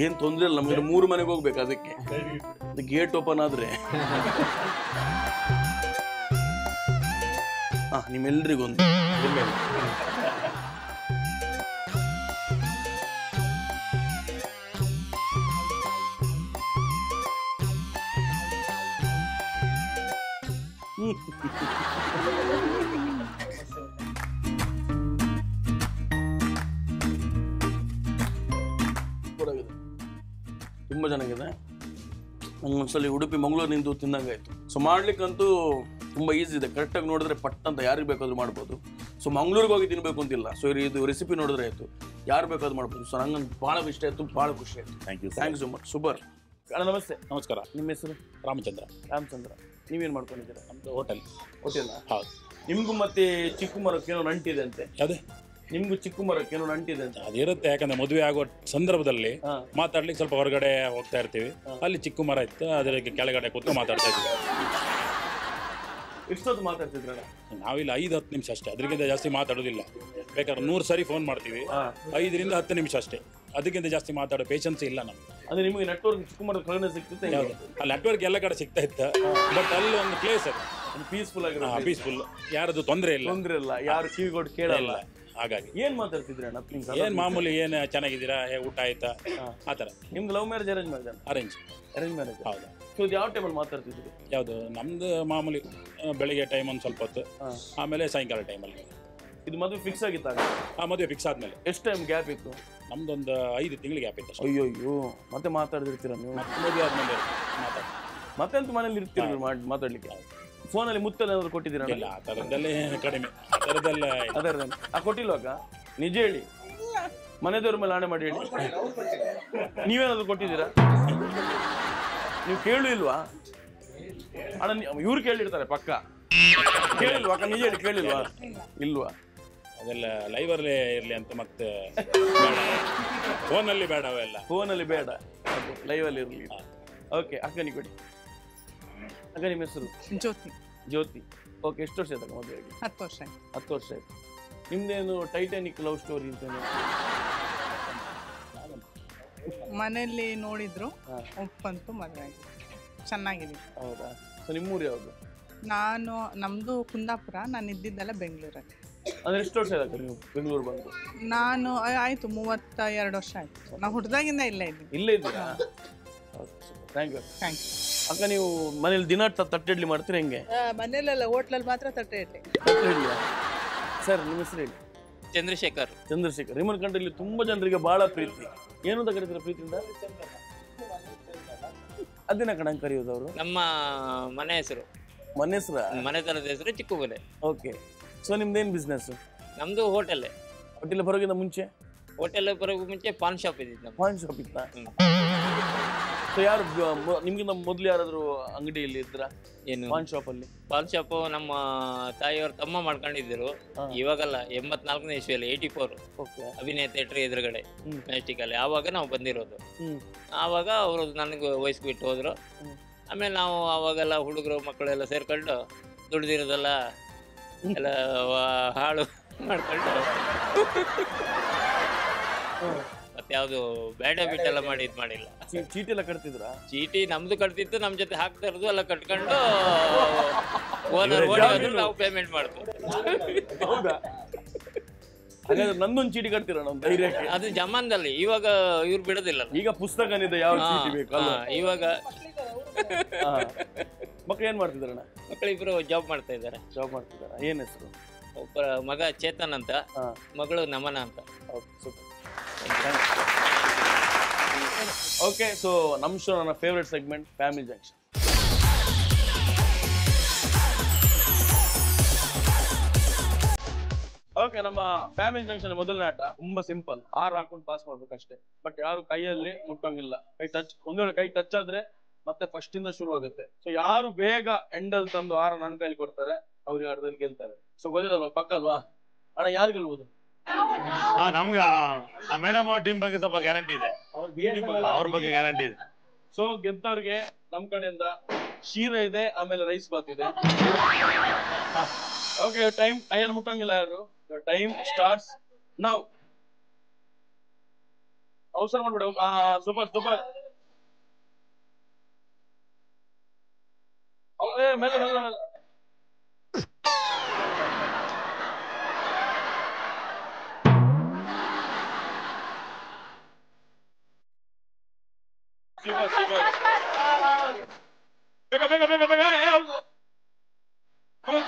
ಏನ್ ತೊಂದ್ರೆ ಇಲ್ಲ, ನಮ್ಗೆ 3 ಮನೆಗೆ ಹೋಗ್ಬೇಕು. ಅದಕ್ಕೆ ಗೇಟ್ ಓಪನ್ ಆದ್ರೆ ನಿಮ್ಮೆಲ್ರಿಗೊಂದು ತುಂಬಾ ಚೆನ್ನಾಗಿದೆ. ನಂಗೆ ಒಂದ್ಸಲಿ ಉಡುಪಿ ಮಂಗಳೂರು ನಿಂದು ತಿಂದಂಗಾಯ್ತು. ಸೊ ಮಾಡ್ಲಿಕ್ಕಂತೂ ತುಂಬಾ ಈಸಿ ಇದೆ, ಕರೆಕ್ಟಾಗಿ ನೋಡಿದ್ರೆ ಪಟ್ ಅಂತ ಯಾರಿಗೆ ಬೇಕಾದ್ರೂ ಮಾಡ್ಬೋದು. ಸೊ ಮಂಗಳೂರಿಗೆ ಹೋಗಿ ತಿನ್ಬೇಕು ಅಂತಿಲ್ಲ. ಸೊ ಇದು ರೆಸಿಪಿ ನೋಡಿದ್ರೆ ಆಯ್ತು, ಯಾರು ಬೇಕಾದ್ರೂ ಮಾಡ್ಬೋದು. ಸೊ ನಂಗೆ ಭಾಳ ಇಷ್ಟ ಆಯ್ತು, ಭಾಳ ಖುಷಿ ಆಯ್ತು. Thank you so much. Super. ನಮಸ್ತೆ. ನಮಸ್ಕಾರ. ನಿಮ್ಮ ಹೆಸರು? ರಾಮಚಂದ್ರ. ರಾಮಚಂದ್ರ, ನೀವೇನು ಮಾಡ್ಕೊಂಡಿದ್ದೀರಾ? ನಮ್ದು ಹೋಟೆಲ್. ಹೌದು. ನಿಮ್ಗೂ ಮತ್ತೆ ಚಿಕ್ಕ ಮರಕ್ಕೇನೋ ನಂಟಿದೆ ಅಂತೆ. ಯಾವುದೇ ನಿಮ್ಗೂ ಚಿಕ್ಕ ಮರಕ್ಕೇನೋ ನಂಟಿದೆ ಅಂತ. ಅದಿರುತ್ತೆ, ಯಾಕಂದ್ರೆ ಮದುವೆ ಆಗೋ ಸಂದರ್ಭದಲ್ಲಿ ಮಾತಾಡ್ಲಿಕ್ಕೆ ಸ್ವಲ್ಪ ಹೊರಗಡೆ ಹೋಗ್ತಾ ಇರ್ತೀವಿ. ಅಲ್ಲಿ ಚಿಕ್ಕ ಮರ ಇತ್ತು, ಅದರ ಕೆಳಗಡೆ ಕೂತ್ಕೊಂಡು ಮಾತಾಡ್ತಾ ಇದ್ವಿ. ಎಷ್ಟೊತ್ತು ಮಾತಾಡ್ತಿದ್ರಲ್ಲ? ನಾವಿಲ್ಲ 5-10 ನಿಮಿಷ ಅಷ್ಟೇ, ಅದಕ್ಕಿಂತ ಜಾಸ್ತಿ ಮಾತಾಡೋದಿಲ್ಲ. ಬೇಕಾದ್ರೆ 100 ಸರಿ ಫೋನ್ ಮಾಡ್ತೀವಿ, 5ರಿಂದ 10 ನಿಮಿಷ ಅಷ್ಟೇ, ಅದಕ್ಕಿಂತ ಜಾಸ್ತಿ ಮಾತಾಡೋ ಪೇಷನ್ಸ್ ಇಲ್ಲ ನಮ್ಗೆ. ಅಂದ್ರೆ ನಿಮಗೆ ನೆಟ್ವರ್ಕ್ ಚಿಕ್ಕ ಮರದ ಕಡೆ ಸಿಗ್ತದೆ? ಅಲ್ಲಿ ನೆಟ್ವರ್ಕ್ ಎಲ್ಲ ಕಡೆ ಸಿಗ್ತಾ ಇತ್ತು, ಬಟ್ ಅಲ್ಲಿ ಒಂದು ಪ್ಲೇಸ್ ಅದು ಪೀಸ್ಫುಲ್ ಆಗಿರೋ, ಪೀಸ್ಫುಲ್, ಯಾರದು ತೊಂದರೆ ಇಲ್ಲ, ಯಾರು ಕಿವಿ ಕೊಟ್ಟು ಕೇಳಲ್ಲ. ಹಾಗಾಗಿ ಏನ್ ಮಾತಾಡ್ತಿದ್ರಿ ಅಣ್ಣ? ಏನ್ ಮಾಮೂಲಿ, ಏನ್ ಚೆನ್ನಾಗಿದ್ದೀರಾ, ಊಟ ಆಯ್ತಾ, ಆತರ. ನಿಮ್ದು love marriage arrange marriage? Arrange marriage. ಹೌದಾ? ಸೊ ಇದು ಯಾವ ಟೈಮಲ್ಲಿ ಮಾತಾಡ್ತಿದ್ರಿ? ಯಾವುದು ನಮ್ದು ಮಾಮೂಲಿ ಬೆಳಿಗ್ಗೆ ಟೈಮ್ ಒಂದು ಸ್ವಲ್ಪ ಹೊತ್ತು, ಆಮೇಲೆ ಸಾಯಂಕಾಲ ಟೈಮಲ್ಲಿ. ಇದು ಮದುವೆ ಫಿಕ್ಸ್ ಆಗಿತ್ತಾಗ? ಮದುವೆ ಫಿಕ್ಸ್ ಆದ್ಮೇಲೆ. ಎಷ್ಟು ಟೈಮ್ ಗ್ಯಾಪ್ ಇತ್ತು? ನಮ್ದೊಂದು 5 ತಿಂಗಳು ಗ್ಯಾಪ್ ಇತ್ತು. ಅಯ್ಯೋ, ಮತ್ತೆ ಮಾತಾಡ್ತಿರ್ತೀರ ನೀವು? ಮದುವೆ ಆದ್ಮೇಲೆ ಮಾತಾಡ, ಮತ್ತೆ ಅಂತ ಮನೇಲಿ ಇರ್ತೀರಿ ಮಾತಾಡ್ಲಿಕ್ಕೆ? ಫೋನಲ್ಲಿ ಮುತ್ತಲ್ಲಿ ಏನಾದ್ರು ಕೊಟ್ಟಿದ್ದೀರಾ? ಇಲ್ಲ, ಆ ಥರದ್ದಲ್ಲೇ ಕಡಿಮೆ, ಆ ಥರದ್ದೆಲ್ಲ ಕೊಟ್ಟಿಲ್ವಾಗ? ನಿಜ ಹೇಳಿ, ಮನೆದೇವ್ರ ಮೇಲೆ ಆಣೆ ಮಾಡಿ ಹೇಳಿ, ನೀವೇನಾದ್ರು ಕೊಟ್ಟಿದ್ದೀರಾ? ನೀವು ಕೇಳು ಇಲ್ವಾ ಅಣ್ಣ? ಇವ್ರು ಕೇಳಿರ್ತಾರೆ ಪಕ್ಕ, ಕೇಳಿಲ್ವಾ ಅಕ್ಕ? ನಿಜ ಹೇಳಿ, ಕೇಳಿಲ್ವಾ? ಇಲ್ವಾ? ಅದೆಲ್ಲ ಲೈವಲ್ಲೇ ಇರಲಿ ಅಂತ, ಮತ್ತೆ ಫೋನಲ್ಲಿ ಬೇಡ, ಅವೆಲ್ಲ ಫೋನಲ್ಲಿ ಬೇಡ, ಲೈವಲ್ಲಿ ಇರಲಿ. ಓಕೆ, ಅಕ್ಕನಿಗೆ ಕೊಡಿ. ಅಕ್ಕ ನಿಮ್ಮ ಹೆಸರು? ಜ್ಯೋತಿ. ಜ್ಯೋತಿ. ಓಕೆ, ಎಷ್ಟು ವರ್ಷ ಆಯ್ತಕ್ಕ ಮದುವೆಗೆ? 10 ವರ್ಷ ಆಯ್ತು. 10 ವರ್ಷ ಆಯ್ತು. ನಿಮ್ದೇನು ಟೈಟಾನಿಕ್ ಲವ್ ಸ್ಟೋರಿ ಅಂತ ಮನೆಯಲ್ಲಿ ನೋಡಿದ್ರು, ಒಪ್ಪಂತು, ಮದುವೆ ಆಗಿದೆ, ಚೆನ್ನಾಗಿದೆ. ಹೌದಾ? ಸೊ ನಿಮ್ಮೂರು ಯಾವುದು? ನಮ್ದು ಕುಂದಾಪುರ, ನಾನು ಇದ್ದಿದ್ದೆಲ್ಲ ಬೆಂಗಳೂರಲ್ಲಿ. ಅಂದ್ರೆ ಎಷ್ಟು ವರ್ಷ ಆಯ್ತು ನೀವು ಬೆಂಗಳೂರು ಬಂದು? ನಾನು ಆಯ್ತು 32 ವರ್ಷ ಆಯ್ತು. ನಾವು ಹುಟ್ಟಿದಾಗಿಂದ ಇಲ್ಲೇ ಇದ್ದೀವಿ. ಇಲ್ಲೇ ಇದ್ದೀರಾ? Thank you. Thank you. ಅಕ್ಕ, ನೀವು ಮನೇಲಿ ದಿನ ತಟ್ಟೆ ಇಡ್ಲಿ ಮಾಡ್ತೀರಾ ಹೆಂಗೆ? ಮನೇಲೆಲ್ಲ ಹೋಟ್ಲಲ್ಲಿ ಮಾತ್ರ ತಟ್ಟೆ ಇಡ್ಲಿ. ಸರ್, ನಿಮ್ಮ ಹೆಸರು ಹೇಳಿ? ಚಂದ್ರಶೇಖರ್. ಚಂದ್ರಶೇಖರ್. ನಿಮ್ಮನ್ನ ಕಂಡ್ರೆ ಇಲ್ಲಿ ತುಂಬಾ ಜನರಿಗೆ ಬಹಳ ಪ್ರೀತಿ. ಏನು ಅಂತ ಕರೀತೀರಾ ಪ್ರೀತಿಯಿಂದ? ಅದೇನ ಕಣ ಕರೆಯೋದು ಅವರು? ನಮ್ಮ ಮನೆ ಹೆಸರು. ಮನೆ ಹೆಸರು? ಮನೆತನದ ಹೆಸರು ಚಿಕ್ಕುಬಲೆ. ಓಕೆ. ಸೊ ನಿಮ್ದೇನು ಬಿಸ್ನೆಸ್? ನಮ್ದು ಹೋಟೆಲ್. ಹೋಟೆಲ್ ಬರೋಗಿಂತ ಮುಂಚೆ? ಹೋಟೆಲ್ ಬರೋಕೆ ಮುಂಚೆ ಪಾನ್ ಶಾಪ್ ಇದ್ದಿದ್ದು. ಪಾನ್ ಶಾಪ್ ಇತ್ತಾ? ಸೊ ಯಾರು ನಿಮ್ಗಿಂತ ಮೊದಲು ಯಾರಾದ್ರೂ ಅಂಗಡಿಯಲ್ಲಿ ಇದ್ರ? ಏನು ಪಾನ್ ಶಾಪ್ ಅಲ್ಲಿ? ಪಾನ್ ಶಾಪ್ ನಮ್ಮ ತಾಯಿಯವ್ರ ತಮ್ಮ ಮಾಡ್ಕೊಂಡಿದ್ರು. ಇವಾಗಲ್ಲ, 84ನೇ ಇಸ್ವಿಯಲ್ಲಿ 84 ಅಭಿನಯ ಥಿಯೇಟರ್ ಎದುರುಗಡೆ ಮೆಜೆಸ್ಟಿಕ್ ಅಲ್ಲಿ ಆವಾಗ ನಾವು ಬಂದಿರೋದು. ಆವಾಗ ಅವರು ನನಗೆ ವಯಸ್ಸು ಬಿಟ್ಟು ಹೋದ್ರು. ಆಮೇಲೆ ನಾವು ಅವಾಗೆಲ್ಲ ಹುಡುಗರು ಮಕ್ಕಳೆಲ್ಲ ಸೇರ್ಕೊಂಡು ದುಡ್ದಿರೋದೆಲ್ಲ ಎಲ್ಲ ಹಾಳು ಮಾಡ್ಕೊಂಡು ಮತ್ತೆ ಯಾವ್ದು ಬ್ಯಾಡ್ ಹ್ಯಾಬಿಟ್ ಎಲ್ಲ ಮಾಡಿಲ್ಲ. ಚೀಟಿ ಎಲ್ಲ ಕಟ್ತಿದ್ರ? ಚೀಟಿ ನಮ್ದು ಕಟ್ತಿತ್ತು, ನಮ್ ಜೊತೆ ಹಾಕ್ತಾ ಇರೋದು ಎಲ್ಲ ಕಟ್ಕೊಂಡು ಓನರ್ ನಾವು ಪೇಮೆಂಟ್ ಮಾಡ್ತೀವಿ. ಹೌದಾ? ಹಾಗಾದ್ರೆ ನಂದೊಂದು ಚೀಟಿ ಕಟ್ತೀರ ನಮ್ಮ ಧೈರ್ಯಕ್ಕೆ? ಅದು ಜಮಾನ್ದಲ್ಲಿ, ಇವಾಗ ಇವ್ರು ಬಿಡೋದಿಲ್ಲ. ಈಗ ಪುಸ್ತಕನಿದೆ, ಯಾವ ಚೀಟಿ ಬೇಕು? ಇವಾಗ ಮಕ್ಳು ಏನ್ ಮಾಡ್ತಿದಾರಣ್ಣ? ಮಕ್ಕಳಿಬ್ರು ಜಾಬ್ ಮಾಡ್ತಾ ಇದ್ದಾರೆ. ಜಾಬ್ ಮಾಡ್ತಿದಾರ? ಏನ್ ಹೆಸರು? ಒಬ್ಬ ಮಗ ಚೇತನ್ ಅಂತ, ಮಗಳು ನಮನ ಅಂತ. ಓಕೆ, ಸೊ ನಮ್ಮ ಶೋ ನನ್ನ favourite segment family junction. Okay, ನಮ್ಮ ಫ್ಯಾಮಿಲಿ ಜಂಕ್ಷನ್ ಮೊದಲನೇ ಆಟ ತುಂಬಾ ಸಿಂಪಲ್. 6 ಹಾಕೊಂಡು ಪಾಸ್ ಮಾಡ್ಬೇಕಷ್ಟೇ. ಬಟ್ ಯಾರು ಕೈಯಲ್ಲಿ ಮುಟ್ಟಂಗಿಲ್ಲ. ಕೈ ಟಚ್, ಒಂದು ವೇಳೆ ಕೈ ಟಚ್ ಆದ್ರೆ ಮತ್ತೆ ಫಸ್ಟ್ ಇಂದ ಶುರು ಆಗುತ್ತೆ. ಸೊ ಯಾರು ಬೇಗ ಎಂಡಲ್ ತಂದು 6 ನನ್ನ ಕೈಲಿ ಕೊಡ್ತಾರೆ ಅವ್ರಿಗೆ ಆಟದಲ್ಲಿ ಗೆಲ್ತಾರೆ. ಸೊ ಗೊತ್ತಿಲ್ಲ ಪಕ್ಕ ಅಲ್ವಾ ಅಣ್ಣ? ಯಾರು ಗೆಲ್ಬಹುದು? ನಮ್ಗೆ ಮೇಡಮ್ ಅವ್ರ ಟೀಮ್ ಬಗ್ಗೆ ಸ್ವಲ್ಪ ಗ್ಯಾರಂಟಿ ಇದೆ, ಅವ್ರ ಬಗ್ಗೆ ಗ್ಯಾರಂಟಿ ಇದೆ. ಸೊ ಗೆದ್ದವ್ರಿಗೆ ನಮ್ ಕಡೆಯಿಂದ ಶೀರಾ ಇದೆ, ಆಮೇಲೆ ರೈಸ್ ಬಾತ್ ಇದೆ. ಓಕೆ, ಟೈಮ್ ಕೈಯಲ್ಲಿ ಮುಟ್ಟಂಗಿಲ್ಲ ಯಾರು. Time starts now. ಅವಸರ ಮಾಡ್ಬಿಡು. Super super. ಮೇಲೆ ಬೇಗ ಬೇಗ ಬೇಗ ಬೇಗ.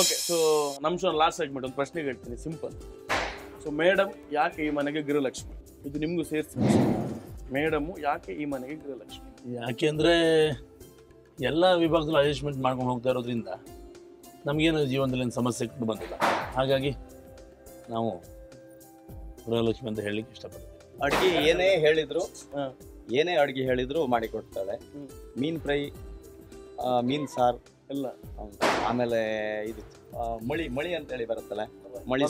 ಓಕೆ, ಸೊ ನಮ್ಮ ಶೋ ಲಾಸ್ಟ್ ಸೆಗ್ಮೆಂಟ್ ಒಂದು ಪ್ರಶ್ನೆ ಹೇಳ್ತೀನಿ, ಸಿಂಪಲ್. ಸೊ ಮೇಡಮ್ ಯಾಕೆ ಈ ಮನೆಗೆ ಗೃಹಲಕ್ಷ್ಮಿ? ಇದು ನಿಮಗೂ ಸೇರಿಸಿ. ಮೇಡಮ್ ಯಾಕೆ ಈ ಮನೆಗೆ ಗೃಹಲಕ್ಷ್ಮಿ? ಯಾಕೆಂದರೆ ಎಲ್ಲ ವಿಭಾಗದಲ್ಲೂ ಅಡ್ಜಸ್ಟ್ಮೆಂಟ್ ಮಾಡ್ಕೊಂಡು ಹೋಗ್ತಾ ಇರೋದ್ರಿಂದ ನಮಗೇನು ಜೀವನದಲ್ಲಿ ಏನು ಸಮಸ್ಯೆ ಕಂಡು ಬಂದಿಲ್ಲ. ಹಾಗಾಗಿ ನಾವು ಗೃಹಲಕ್ಷ್ಮಿ ಅಂತ ಹೇಳಲಿಕ್ಕೆ ಇಷ್ಟಪಡ್ತೀವಿ. ಅಡುಗೆ ಏನೇ ಅಡುಗೆ ಹೇಳಿದ್ರು ಮಾಡಿಕೊಡ್ತಾಳೆ. ಮೀನ್ ಫ್ರೈ, ಮೀನ್ ಸಾರು ಎಲ್ಲ. ಆಮೇಲೆ ಇದು ಮಳಿ ಅಂತೇಳಿ ಬರುತ್ತಲ್ಲ, ಮಳಿ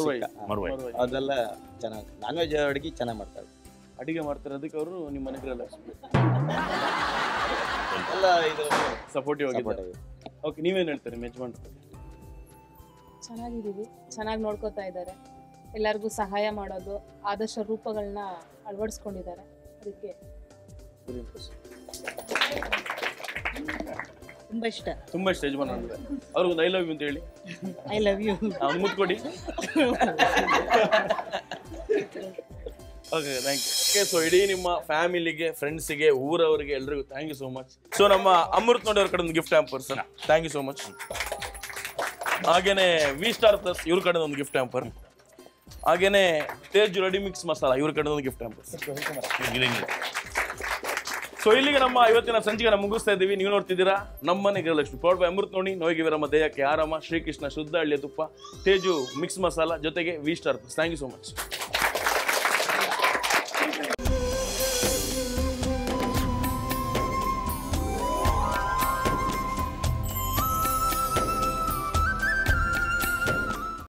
ಅದೆಲ್ಲ ಚೆನ್ನಾಗಿ, ನಾನ್ ವೆಜ್ ಅಡುಗೆ ಚೆನ್ನಾಗಿ ಮಾಡ್ತಾಳೆ. ಅಡಿಗೆ ಮಾಡ್ತಾರೆ, ಅದಕ್ಕೆ ಅವರು ನಿಮ್ಮ ಮನೆ ಗೃಹಲಕ್ಷ್ಮಿ ಎಲ್ಲ ಇದು ಸಪೋರ್ಟಿವ್ ಆಗಿದೆ. ಓಕೆ, ನೀವೇನು ಹೇಳ್ತಾರೆ ಯಜಮಾನ್? ಚೆನ್ನಾಗಿದ್ದೀವಿ, ಚೆನ್ನಾಗಿ ನೋಡ್ಕೋತಾ ಇದ್ದಾರೆ, ಎಲ್ಲರಿಗೂ ಸಹಾಯ ಮಾಡೋದು, ಆದರ್ಶ ರೂಪಗಳನ್ನ ಅಳವಡಿಸ್ಕೊಂಡಿದ್ದಾರೆ. ಅದಕ್ಕೆ ತುಂಬಾ ಇಷ್ಟ ಯಜಮಾನ್ ಅಂದ್ರೆ. ಅವ್ರಿಗೊಂದು ಐ ಲವ್ ಯು ಅಂತ ಹೇಳಿ. I love you. ಮುತ್ಕೊಡಿ. Okay, thank you. Okay, so ಇಡೀ ನಿಮ್ಮ ಫ್ಯಾಮಿಲಿಗೆ, ಫ್ರೆಂಡ್ಸಿಗೆ, ಊರವರಿಗೆ ಎಲ್ರಿಗೂ thank you so much. So ನಮ್ಮ ಅಮೃತ್ ನೋಡಿ ಅವ್ರ ಕಡೆ ಒಂದು gift hamper sir, thank you so much. ಹಾಗೇನೆ ವಿ ಸ್ಟಾರ್ ಪ್ಲಸ್ ಇವ್ರ ಕಡೆ ಒಂದು ಗಿಫ್ಟ್ ಹ್ಯಾಂಪರ್. ಹಾಗೇನೆ ತೇಜ್ ರೆಡಿ ಮಿಕ್ಸ್ ಮಸಾಲ ಇವ್ರ ಕಡೆ ಒಂದು ಗಿಫ್ಟ್ ಹ್ಯಾಂಪರ್. ಸೊ ಇಲ್ಲಿಗೆ ನಮ್ಮ ಇವತ್ತಿನ ಸಂಚಿಕೆನ ಮುಗಿಸ್ತಾ ಇದ್ದೀವಿ. ನೀವು ನೋಡ್ತಿದ್ದೀರಾ ನಮ್ಮನೆ ಗೃಹಲಕ್ಷ್ಮಿ ಪವರ್ಡ್ ಬೈ ಅಮೃತ್ ನೋಡಿ, ನೋವಿಗೆ ವಿರಾಮ, ದೇಹಕ್ಕೆ ಆರಾಮ, ಶ್ರೀಕೃಷ್ಣ ಶುದ್ಧ ಹಳ್ಳಿಯ ತುಪ್ಪ, ತೇಜು ಮಿಕ್ಸ್ ಮಸಾಲ, ಜೊತೆಗೆ V star plus. Thank you so much.